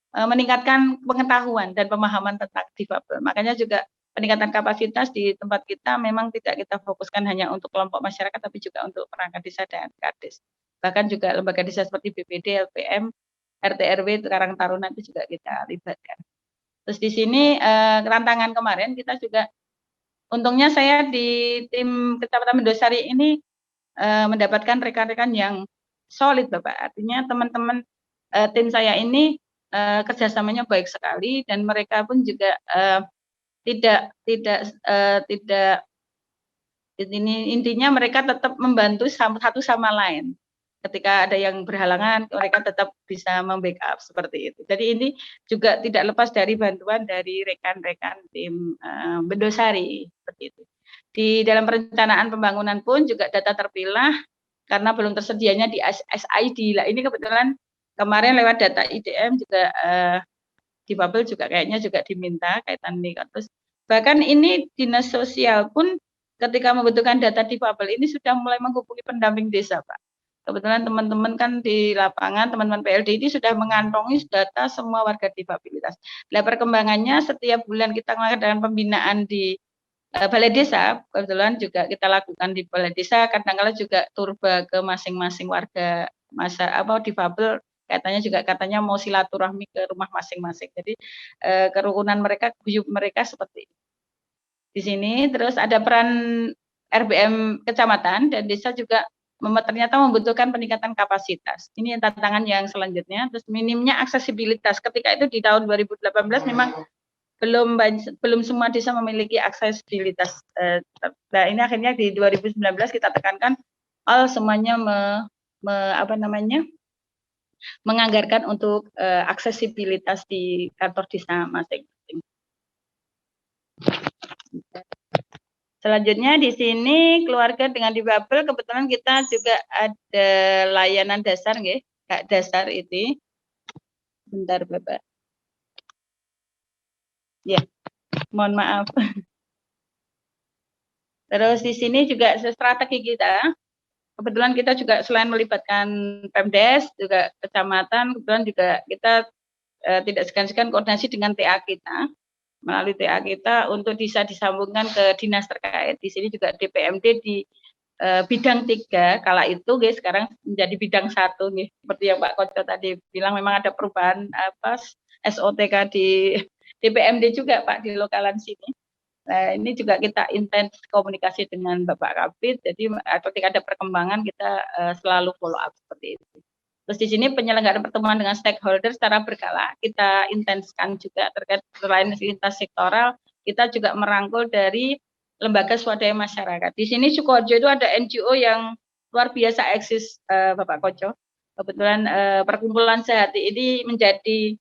meningkatkan pengetahuan dan pemahaman tentang difabel. Makanya juga peningkatan kapasitas di tempat kita memang tidak kita fokuskan hanya untuk kelompok masyarakat, tapi juga untuk perangkat desa dan Kades. Bahkan juga lembaga desa seperti BPD, LPM, RT RW, Karang Taruna itu juga kita libatkan. Terus di sini tantangan kemarin kita juga, untungnya saya di tim Kecamatan Bendosari ini mendapatkan rekan-rekan yang solid, Bapak. Artinya teman-teman tim saya ini kerjasamanya baik sekali, dan mereka pun juga intinya mereka tetap membantu satu sama lain. Ketika ada yang berhalangan, mereka tetap bisa membackup seperti itu. Jadi ini juga tidak lepas dari bantuan dari rekan-rekan tim Bendosari seperti itu. Di dalam perencanaan pembangunan pun juga data terpilah karena belum tersedianya di SID. Lah ini kebetulan kemarin lewat data IDM juga difabel juga kayaknya juga diminta kaitan ini. Terus bahkan ini dinas sosial pun ketika membutuhkan data difabel ini sudah mulai menghubungi pendamping desa, Pak. Kebetulan teman-teman kan di lapangan, teman-teman PLD ini sudah mengantongi data semua warga difabilitas. Nah, perkembangannya setiap bulan kita mengadakan pembinaan di balai desa, kebetulan juga kita lakukan di balai desa, kadang-kala juga turba ke masing-masing warga difabel, katanya mau silaturahmi ke rumah masing-masing. Jadi kerukunan mereka, guyup mereka seperti itu. Di sini terus ada peran RBM kecamatan dan desa juga ternyata membutuhkan peningkatan kapasitas. Ini tantangan yang selanjutnya. Terus minimnya aksesibilitas. Ketika itu di tahun 2018 memang belum semua desa memiliki aksesibilitas. Nah, ini akhirnya di 2019 kita tekankan semuanya menganggarkan untuk aksesibilitas di kantor desa masing-masing. Selanjutnya di sini keluarga dengan difabel, kebetulan kita juga ada layanan dasar, nggih, Kak, dasar itu. Bentar, Bapak. Ya, mohon maaf. Terus di sini juga strategi kita. Kebetulan kita juga selain melibatkan Pemdes, juga kecamatan, kebetulan juga kita tidak segan-segan koordinasi dengan TA kita. Melalui TA kita untuk bisa disambungkan ke dinas terkait. Di sini juga DPMD di bidang 3, kala itu guys, sekarang menjadi bidang 1 nih. Seperti yang Pak Koco tadi bilang, memang ada perubahan SOTK di DPMD juga Pak di lokalan sini. Nah, ini juga kita intens komunikasi dengan Bapak Kabid, jadi ketika ada perkembangan kita selalu follow up seperti itu. Terus di sini penyelenggaraan pertemuan dengan stakeholder secara berkala kita intenskan juga terkait selain lintas sektoral, kita juga merangkul dari lembaga swadaya masyarakat. Di sini Sukoharjo itu ada NGO yang luar biasa eksis, Bapak Koco. Kebetulan perkumpulan sehati ini menjadi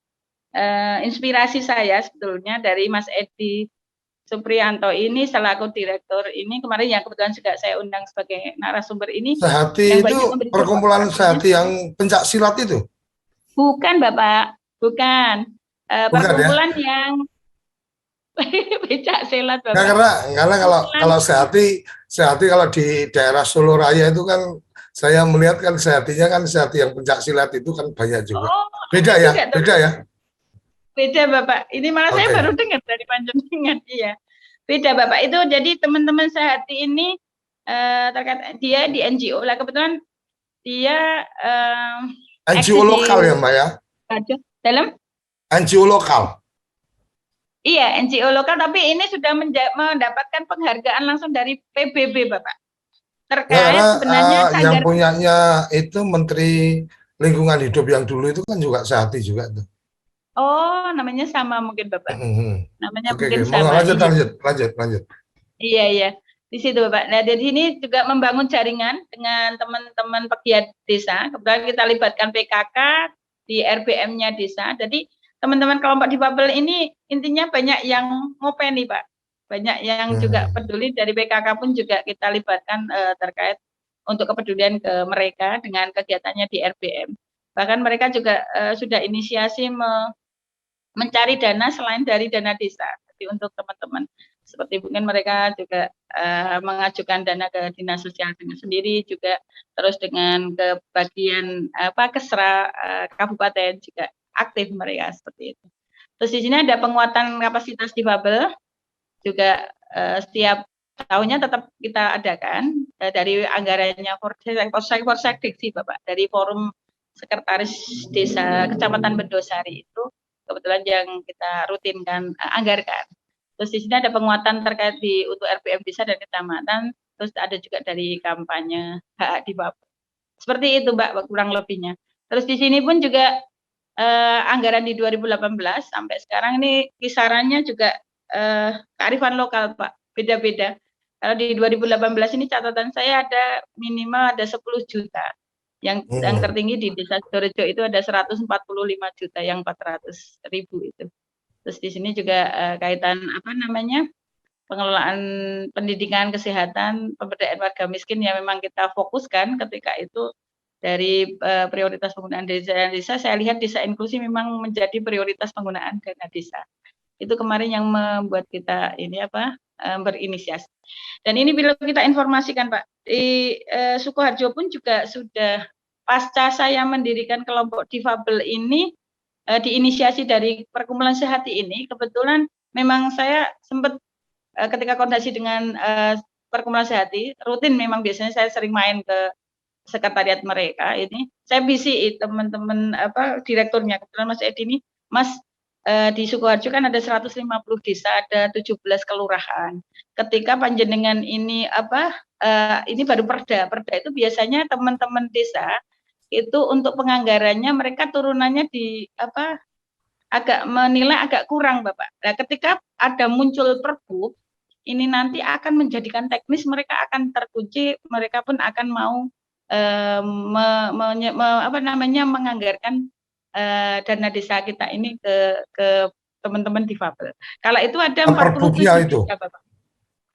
inspirasi saya sebetulnya dari Mas Edi Supriyanto ini selaku direktur ini kemarin yang kebetulan juga saya undang sebagai narasumber ini. Sehati itu perkumpulan sehati yang pencak silat itu? Bukan, Bapak, bukan. Perkumpulan ya? Yang pencak silat, Bapak. Karena kalau sehati kalau di daerah Solo Raya itu kan saya melihat kan sehatinya kan sehati yang pencak silat itu kan banyak juga. Beda ya? Beda, Bapak. Ini malah saya baru dengar dari panjenengan. Iya. Beda, Bapak. Itu jadi teman-teman sehati ini terkait dia di NGO lah. Kebetulan dia NGO lokal ya, Mbak ya? Dalam? NGO lokal. Iya, NGO lokal, tapi ini sudah mendapatkan penghargaan langsung dari PBB, Bapak. Terkait sebenarnya yang punyanya itu Menteri Lingkungan Hidup yang dulu itu kan juga sehati juga tuh. Oh, namanya sama mungkin Bapak. Namanya mungkin sama. Lanjut. Iya. Di situ Bapak. Nah, dari sini juga membangun jaringan dengan teman-teman pegiat desa. Kebetulan kita libatkan PKK di RBM-nya desa. Jadi teman-teman kelompok difabel ini intinya banyak yang ngopeni, Pak. Banyak yang juga peduli, dari PKK pun juga kita libatkan terkait untuk kepedulian ke mereka dengan kegiatannya di RBM. Bahkan mereka juga sudah inisiasi mencari dana selain dari dana desa. Jadi untuk teman-teman seperti mungkin mereka juga mengajukan dana ke dinas sosial sendiri juga, terus dengan ke bagian Kesra kabupaten juga aktif mereka seperti itu. Terus di sini ada penguatan kapasitas difabel juga setiap tahunnya tetap kita adakan dari anggarannya Forsek sih Bapak, dari Forum Sekretaris Desa Kecamatan Bendosari itu kebetulan yang kita rutinkan anggarkan. Terus di sini ada penguatan terkait untuk RPM desa dan kecamatan, terus ada juga dari kampanye hak difabel. Seperti itu Mbak kurang lebihnya. Terus di sini pun juga anggaran di 2018 sampai sekarang ini kisarannya juga kearifan lokal Pak, beda-beda. Kalau di 2018 ini catatan saya ada minimal ada 10 juta. Yang tertinggi di Desa Sidorejo itu ada 145 juta yang 400.000 itu. Terus di sini juga kaitan pengelolaan pendidikan, kesehatan, pemberdayaan warga miskin yang memang kita fokuskan ketika itu dari prioritas penggunaan desa. Saya lihat desa inklusi memang menjadi prioritas penggunaan dana desa. Itu kemarin yang membuat kita berinisiasi. Dan ini perlu kita informasikan Pak, di Sukoharjo pun juga sudah pasca saya mendirikan kelompok difabel ini diinisiasi dari Perkumpulan Sehati ini, kebetulan memang saya sempat ketika koordinasi dengan Perkumpulan Sehati, rutin memang biasanya saya sering main ke sekretariat mereka ini, saya bisi teman-teman direkturnya, kebetulan Mas Edi ini, Mas di Sukoharjo kan ada 150 desa, ada 17 kelurahan. Ketika panjenengan ini ini baru perda itu biasanya teman-teman desa itu untuk penganggarannya mereka turunannya menilai agak kurang Bapak. Nah, ketika ada muncul perbu ini nanti akan menjadikan teknis, mereka akan terkunci, mereka pun akan mau menganggarkan dana desa kita ini ke teman-teman difabel. Kalau itu ada 47 desa Bapak.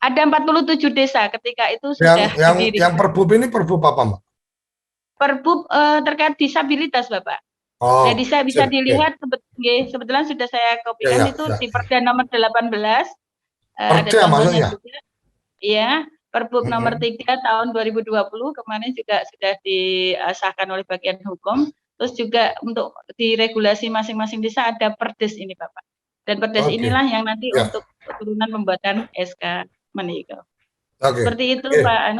Ada 47 desa ketika itu sudah berdiri. Yang perbub ini perbub apa Mbak? Perbub terkait disabilitas Bapak. Jadi saya bisa dilihat sebetulnya sudah saya kopikan itu di Perda nomor 18. Ada contohnya juga. Iya, Perbub nomor 3 tahun 2020 kemarin juga sudah disahkan oleh bagian hukum. Terus juga untuk di regulasi masing-masing desa ada perdes ini Bapak. Dan perdes inilah yang nanti untuk turunan pembuatan SK menikah. Seperti itu Pak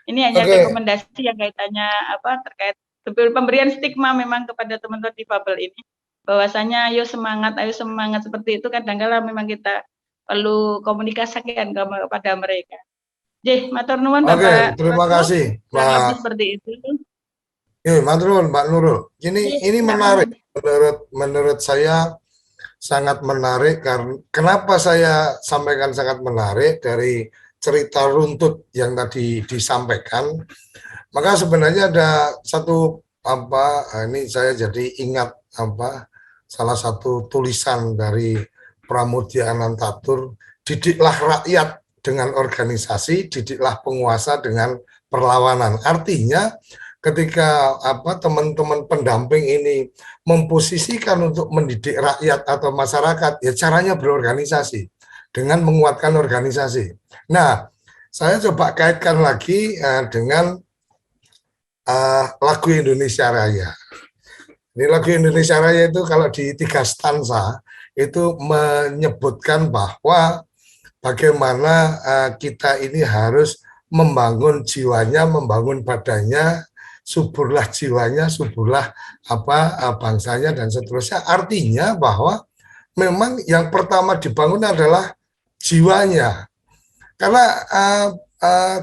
Ini hanya rekomendasi yang kaitannya terkait pemberian stigma memang kepada teman-teman difabel ini. Bahwasanya ayo semangat seperti itu, kadang-kadang memang kita perlu komunikasikan kepada mereka. Matur nuwun Bapak. Terima kasih. Seperti itu. Matur nuwun Mbak Nurul. Ini menarik menurut saya, sangat menarik. Karena kenapa saya sampaikan sangat menarik dari cerita runtut yang tadi disampaikan, maka sebenarnya ada satu ini saya jadi ingat salah satu tulisan dari Pramudia Anantatur, didiklah rakyat dengan organisasi, didiklah penguasa dengan perlawanan. Artinya ketika teman-teman pendamping ini memposisikan untuk mendidik rakyat atau masyarakat, ya caranya berorganisasi dengan menguatkan organisasi. Nah, saya coba kaitkan lagi dengan lagu Indonesia Raya. Ini lagu Indonesia Raya itu kalau di 3 stanza itu menyebutkan bahwa bagaimana kita ini harus membangun jiwanya, membangun badannya, suburlah jiwanya, suburlah bangsanya dan seterusnya. Artinya bahwa memang yang pertama dibangun adalah jiwanya. Karena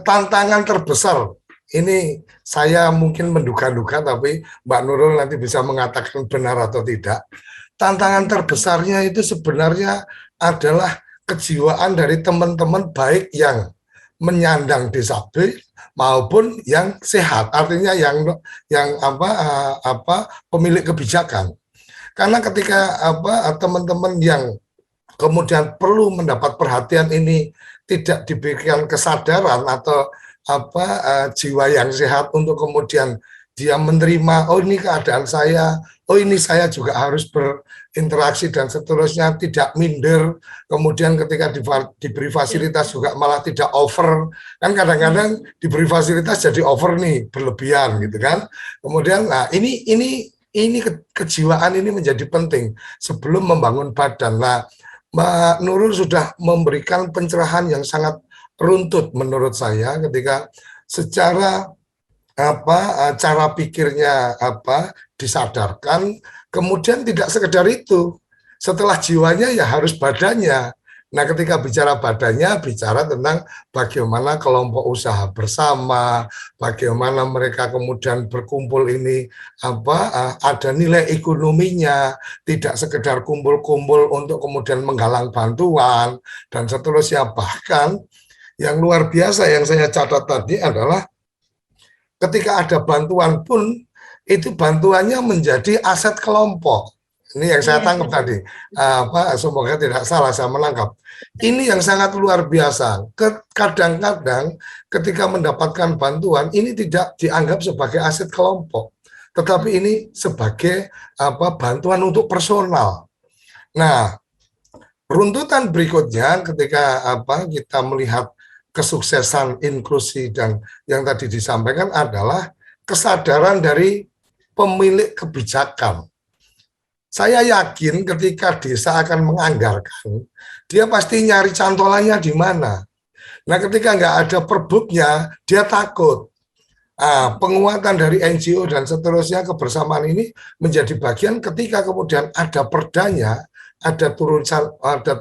tantangan terbesar ini saya mungkin menduga-duga, tapi Mbak Nurul nanti bisa mengatakan benar atau tidak. Tantangan terbesarnya itu sebenarnya adalah kejiwaan dari teman-teman, baik yang menyandang disabilitas maupun yang sehat, artinya yang pemilik kebijakan. Karena ketika teman-teman yang kemudian perlu mendapat perhatian ini tidak diberikan kesadaran atau jiwa yang sehat untuk kemudian dia menerima, oh ini keadaan saya, oh ini saya juga harus berinteraksi dan seterusnya, tidak minder. Kemudian ketika diberi fasilitas juga malah tidak over, kan kadang-kadang diberi fasilitas jadi over nih, berlebihan gitu kan. Kemudian nah ini ini kejiwaan ini menjadi penting sebelum membangun badan. Nah, Mbak Nurul sudah memberikan pencerahan yang sangat runtut menurut saya ketika secara cara pikirnya disadarkan, kemudian tidak sekedar itu. Setelah jiwanya ya harus badannya. Nah, ketika bicara badannya, bicara tentang bagaimana kelompok usaha bersama, bagaimana mereka kemudian berkumpul ini ada nilai ekonominya, tidak sekedar kumpul-kumpul untuk kemudian menggalang bantuan dan seterusnya. Bahkan yang luar biasa yang saya catat tadi adalah ketika ada bantuan pun itu bantuannya menjadi aset kelompok. Ini yang saya tangkap tadi. Semoga tidak salah saya menangkap. Ini yang sangat luar biasa. Kadang-kadang ketika mendapatkan bantuan ini tidak dianggap sebagai aset kelompok, tetapi ini sebagai bantuan untuk personal. Nah, runtutan berikutnya ketika kita melihat kesuksesan inklusi dan yang tadi disampaikan adalah kesadaran dari pemilik kebijakan. Saya yakin ketika desa akan menganggarkan, dia pasti nyari cantolannya di mana. Nah, ketika nggak ada perbuknya, dia takut. Penguatan dari NGO dan seterusnya kebersamaan ini menjadi bagian ketika kemudian ada perdanya, ada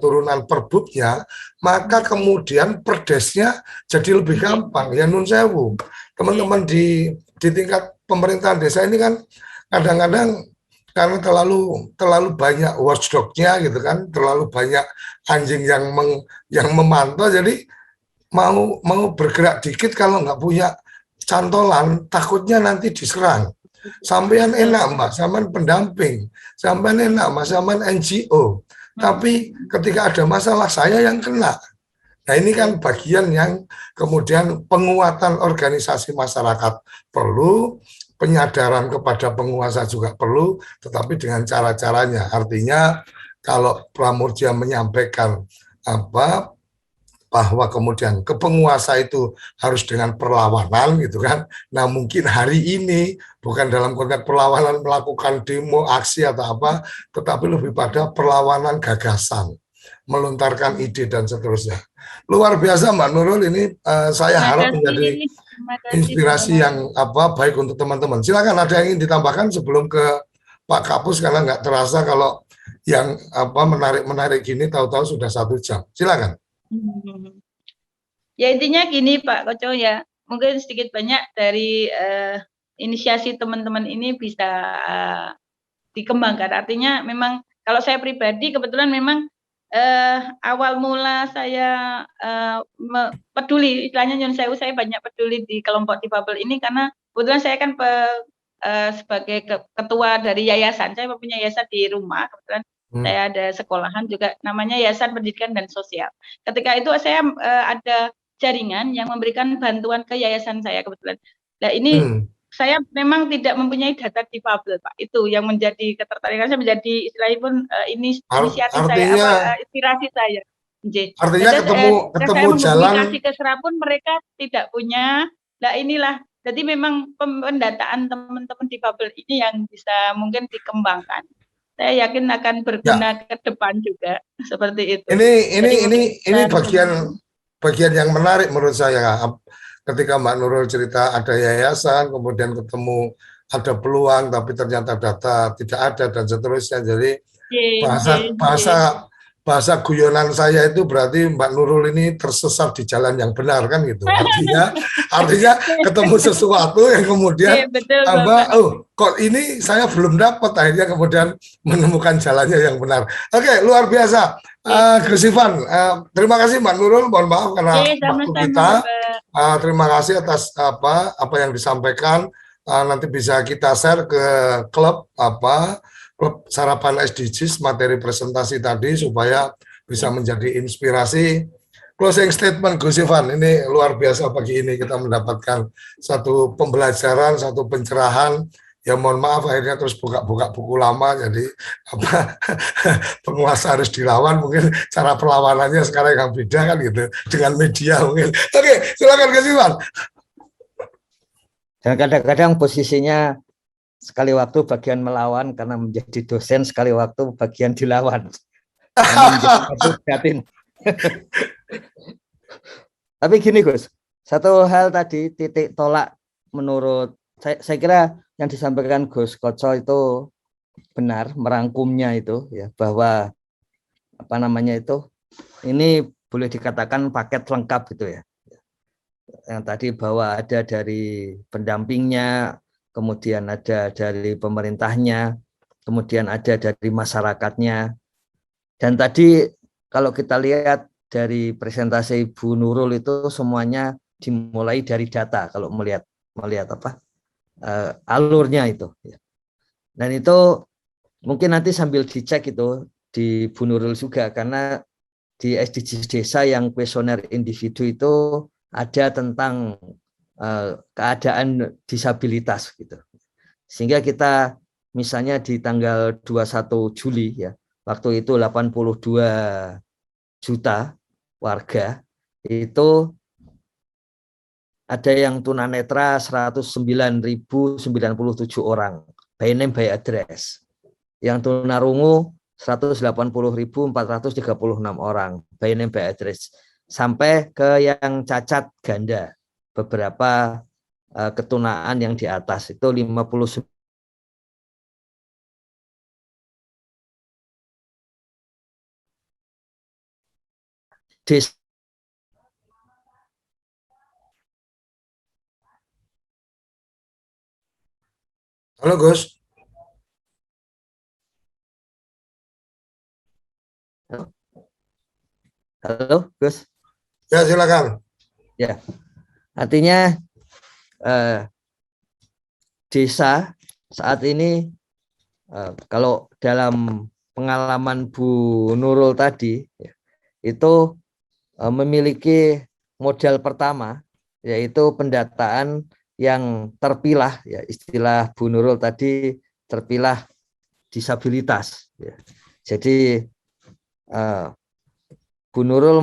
turunan perbuknya, maka kemudian perdesnya jadi lebih gampang. Ya nun sewu, teman-teman di tingkat pemerintahan desa ini kan kadang-kadang karena terlalu banyak watchdog-nya gitu kan, terlalu banyak anjing yang memantau, jadi mau bergerak dikit kalau nggak punya cantolan, takutnya nanti diserang. Sampean enak Mbak, sampean pendamping, sampean enak Mbak, sampean NGO, tapi ketika ada masalah saya yang kena. Nah, ini kan bagian yang kemudian penguatan organisasi masyarakat perlu, penyadaran kepada penguasa juga perlu, tetapi dengan cara-caranya. Artinya kalau Pramurja menyampaikan bahwa kemudian ke penguasa itu harus dengan perlawanan gitu kan. Nah, mungkin hari ini bukan dalam konteks perlawanan melakukan demo, aksi atau apa, tetapi lebih pada perlawanan gagasan, melontarkan ide dan seterusnya. Luar biasa Mbak Nurul, ini saya harap menjadi inspirasi yang baik untuk teman-teman. Silakan ada yang ingin ditambahkan sebelum ke Pak Kapus, karena nggak terasa kalau yang menarik gini tahu-tahu sudah 1 jam. Silakan. Ya, intinya gini Pak Koco ya, mungkin sedikit banyak dari inisiasi teman-teman ini bisa dikembangkan. Artinya memang kalau saya pribadi kebetulan memang awal mula saya peduli, istilahnya nyun sewu, saya banyak peduli di kelompok difabel ini karena kebetulan saya kan sebagai ketua dari yayasan, saya mempunyai yayasan di rumah, kebetulan saya ada sekolahan juga namanya Yayasan Pendidikan dan Sosial. Ketika itu saya ada jaringan yang memberikan bantuan ke yayasan saya kebetulan. Nah, ini saya memang tidak mempunyai data difabel Pak. Itu yang menjadi ketertarikan saya, menjadi istilahnya pun inisiatif saya, inspirasi saya. Artinya ketemu jalan. Komunikasi ke Serapun mereka tidak punya. Nah, inilah. Jadi memang pendataan teman-teman difabel ini yang bisa mungkin dikembangkan. Saya yakin akan berguna ke depan juga seperti itu. Ini bagian yang menarik menurut saya. Ketika Mbak Nurul cerita ada yayasan, kemudian ketemu ada peluang, tapi ternyata data tidak ada dan seterusnya. Jadi bahasa guyonan saya itu berarti Mbak Nurul ini tersesat di jalan yang benar kan gitu. Artinya ketemu sesuatu yang kemudian kok ini saya belum dapat, akhirnya kemudian menemukan jalannya yang benar. Oke, luar biasa. Gus Ivan, terima kasih Mbak Nurul, mohon maaf karena waktu kita. Terima kasih atas apa yang disampaikan. Nanti bisa kita share ke klub sarapan SDGs, materi presentasi tadi supaya bisa menjadi inspirasi. Closing statement Gus Ivan, ini luar biasa pagi ini kita mendapatkan satu pembelajaran, satu pencerahan. Ya mohon maaf akhirnya terus buka buku lama, jadi penguasa harus dilawan, mungkin cara perlawanannya sekarang yang beda kan gitu dengan media mungkin. Oke, silakan Gus Ivan. Dan kadang-kadang posisinya sekali waktu bagian melawan karena menjadi dosen, sekali waktu bagian dilawan. Tapi gini Gus, satu hal tadi titik tolak menurut saya kira yang disampaikan Gus Koco itu benar, merangkumnya itu ya, bahwa apa namanya itu, ini boleh dikatakan paket lengkap gitu ya. Yang tadi bahwa ada dari pendampingnya, kemudian ada dari pemerintahnya, kemudian ada dari masyarakatnya. Dan tadi kalau kita lihat dari presentasi Ibu Nurul itu semuanya dimulai dari data kalau melihat apa alurnya itu. Dan itu mungkin nanti sambil dicek itu di Bu Nurul juga, karena di SDGs desa yang kuesioner individu itu ada tentang keadaan disabilitas gitu. Sehingga kita misalnya di tanggal 21 Juli ya, waktu itu 82 juta warga, itu ada yang tunanetra 109.097 orang, by name by address. Yang tunarungu 180.436 orang, by name by address. Sampai ke yang cacat ganda, beberapa ketunaan yang di atas itu 59. Halo Gus. Halo Gus. Ya silakan. Ya, artinya desa saat ini kalau dalam pengalaman Bu Nurul tadi ya, itu memiliki modal pertama, yaitu pendataan yang terpilah ya, istilah Bu Nurul tadi terpilah disabilitas ya. Jadi Bu Nurul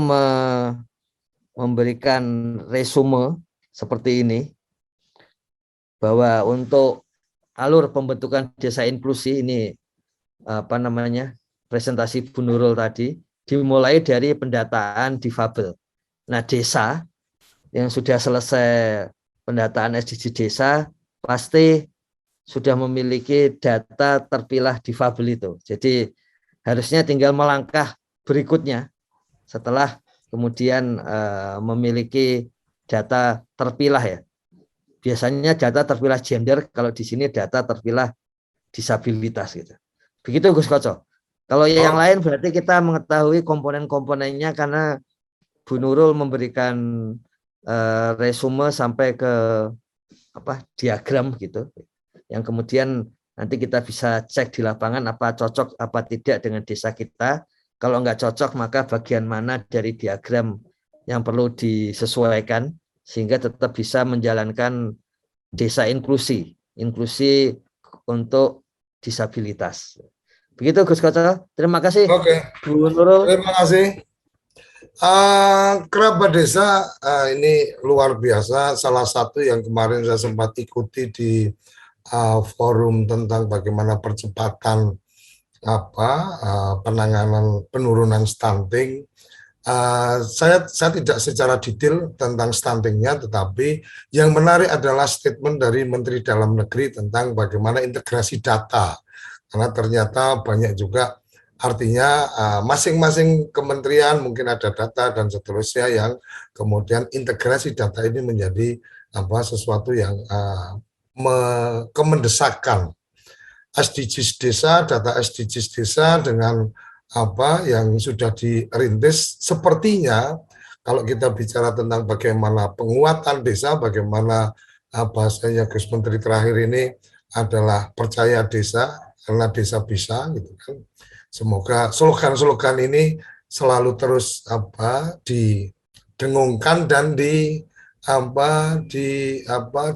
memberikan resume seperti ini, bahwa untuk alur pembentukan desa inklusi ini apa namanya, presentasi Bu Nurul tadi dimulai dari pendataan difabel. Nah, desa yang sudah selesai pendataan SDG desa pasti sudah memiliki data terpilah difabel itu. Jadi harusnya tinggal melangkah berikutnya setelah kemudian memiliki data terpilah ya. Biasanya data terpilah gender, kalau di sini data terpilah disabilitas gitu. Begitu Gus Koco. Kalau yang lain berarti kita mengetahui komponen-komponennya, karena Bu Nurul memberikan resume sampai ke apa diagram gitu, yang kemudian nanti kita bisa cek di lapangan apa cocok apa tidak dengan desa kita. Kalau nggak cocok maka bagian mana dari diagram yang perlu disesuaikan sehingga tetap bisa menjalankan desa inklusi untuk disabilitas. Begitu Gus Koco. Terima kasih. Oke. Bu Nurul. Terima kasih. Kerabat desa ini luar biasa. Salah satu yang kemarin saya sempat ikuti di forum tentang bagaimana percepatan penanganan penurunan stunting. Saya tidak secara detail tentang stuntingnya, tetapi yang menarik adalah statement dari Menteri Dalam Negeri tentang bagaimana integrasi data, karena ternyata banyak juga, artinya masing-masing kementerian mungkin ada data dan seterusnya, yang kemudian integrasi data ini menjadi sesuatu yang kemendesakan. SDGs desa, data SDGs desa dengan yang sudah dirintis, sepertinya kalau kita bicara tentang bagaimana penguatan desa, bagaimana bahasanya Gus Menteri terakhir ini adalah percaya desa karena desa bisa gitu kan. Semoga slogan-slogan ini selalu terus didengungkan dan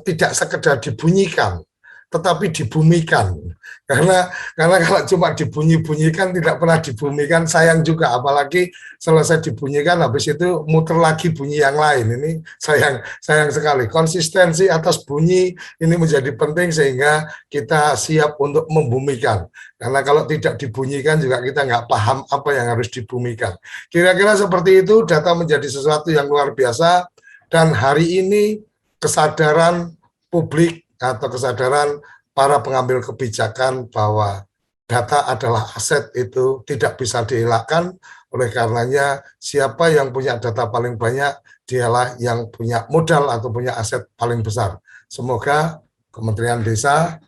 tidak sekedar dibunyikan, tetapi dibumikan. Karena kalau cuma dibunyi-bunyikan tidak pernah dibumikan, sayang juga. Apalagi selesai dibunyikan habis itu muter lagi bunyi yang lain. Ini sayang sekali. Konsistensi atas bunyi ini menjadi penting sehingga kita siap untuk membumikan. Karena kalau tidak dibunyikan juga kita nggak paham apa yang harus dibumikan. Kira-kira seperti itu, data menjadi sesuatu yang luar biasa. Dan hari ini kesadaran publik atau kesadaran para pengambil kebijakan bahwa data adalah aset itu tidak bisa dielakkan. Oleh karenanya siapa yang punya data paling banyak dialah yang punya modal atau punya aset paling besar. Semoga Kementerian Desa,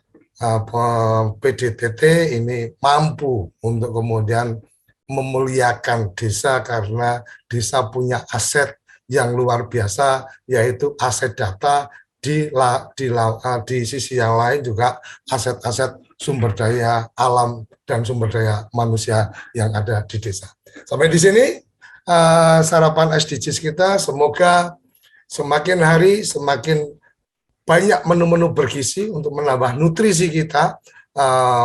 PDTT ini mampu untuk kemudian memuliakan desa karena desa punya aset yang luar biasa, yaitu aset data. Di sisi yang lain juga aset-aset sumber daya alam dan sumber daya manusia yang ada di desa. Sampai di sini sarapan SDGs kita, semoga semakin hari semakin banyak menu-menu bergizi untuk menambah nutrisi kita,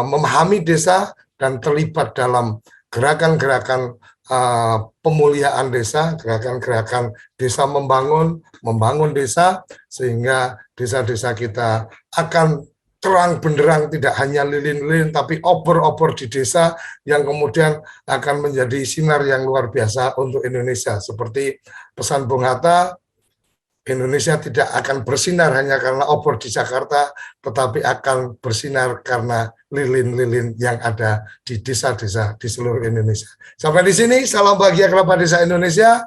memahami desa dan terlibat dalam gerakan-gerakan pemuliaan desa, gerakan-gerakan desa membangun desa, sehingga desa-desa kita akan terang benderang, tidak hanya lilin-lilin, tapi obor-obor di desa yang kemudian akan menjadi sinar yang luar biasa untuk Indonesia. Seperti pesan Bung Hatta, Indonesia tidak akan bersinar hanya karena obor di Jakarta, tetapi akan bersinar karena lilin-lilin yang ada di desa-desa di seluruh Indonesia. Sampai di sini, salam bahagia kerabat desa Indonesia.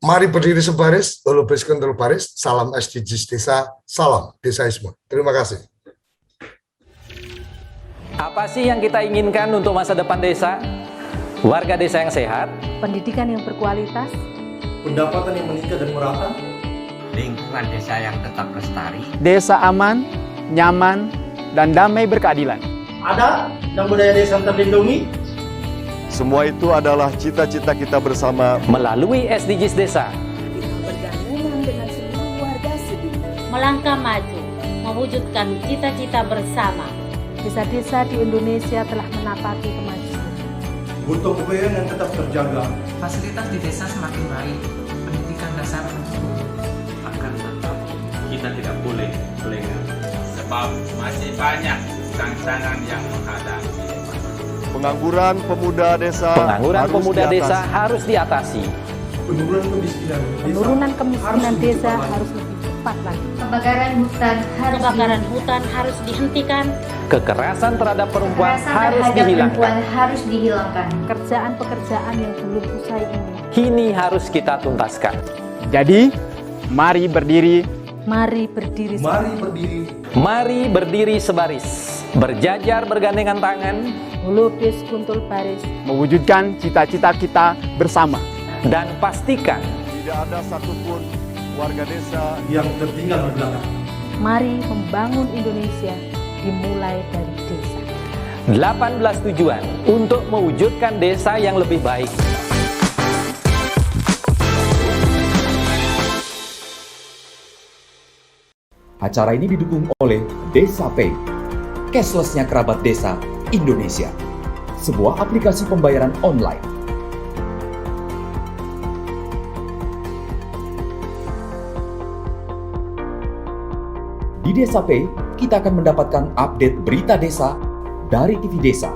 Mari berdiri sebaris, lulubis kentul baris, salam SDGs desa, salam desaisme. Terima kasih. Apa sih yang kita inginkan untuk masa depan desa? Warga desa yang sehat, pendidikan yang berkualitas, pendapatan yang meningkat dan merata, lingkungan desa yang tetap lestari, desa aman, nyaman, dan damai berkeadilan. adat dan budaya desa terlindungi. Semua itu adalah cita-cita kita bersama melalui SDGs desa. Melangkah maju, mewujudkan cita-cita bersama. Desa-desa di Indonesia telah menapaki kemajuan. Gotong royong yang tetap terjaga. Fasilitas di desa semakin baik, pendidikan dasar akan tetap kita tidak boleh lengah. Sebab masih banyak tantangan yang menghadapi. pengangguran pemuda desa. Harus diatasi. Penurunan kemiskinan desa harus lebih cepat lagi. Kebakaran hutan harus dihentikan. Kekerasan terhadap perempuan harus dihilangkan. Pekerjaan-pekerjaan yang belum usai ini Kini harus kita tuntaskan. Jadi, mari berdiri. Mari berdiri. Mari berdiri sebaris. Berjajar bergandengan tangan. Melukis kuntul baris. Mewujudkan cita-cita kita bersama. Dan pastikan Tidak ada satupun warga desa yang tertinggal di belakang. Mari membangun Indonesia dimulai dari desa. 18 tujuan untuk mewujudkan desa yang lebih baik. Acara ini didukung oleh Desa Pay, cashless-nya kerabat desa Indonesia, sebuah aplikasi pembayaran online. Di Desa Pay, kita akan mendapatkan update berita desa dari TV Desa.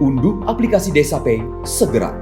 Unduh aplikasi Desa Pay segera.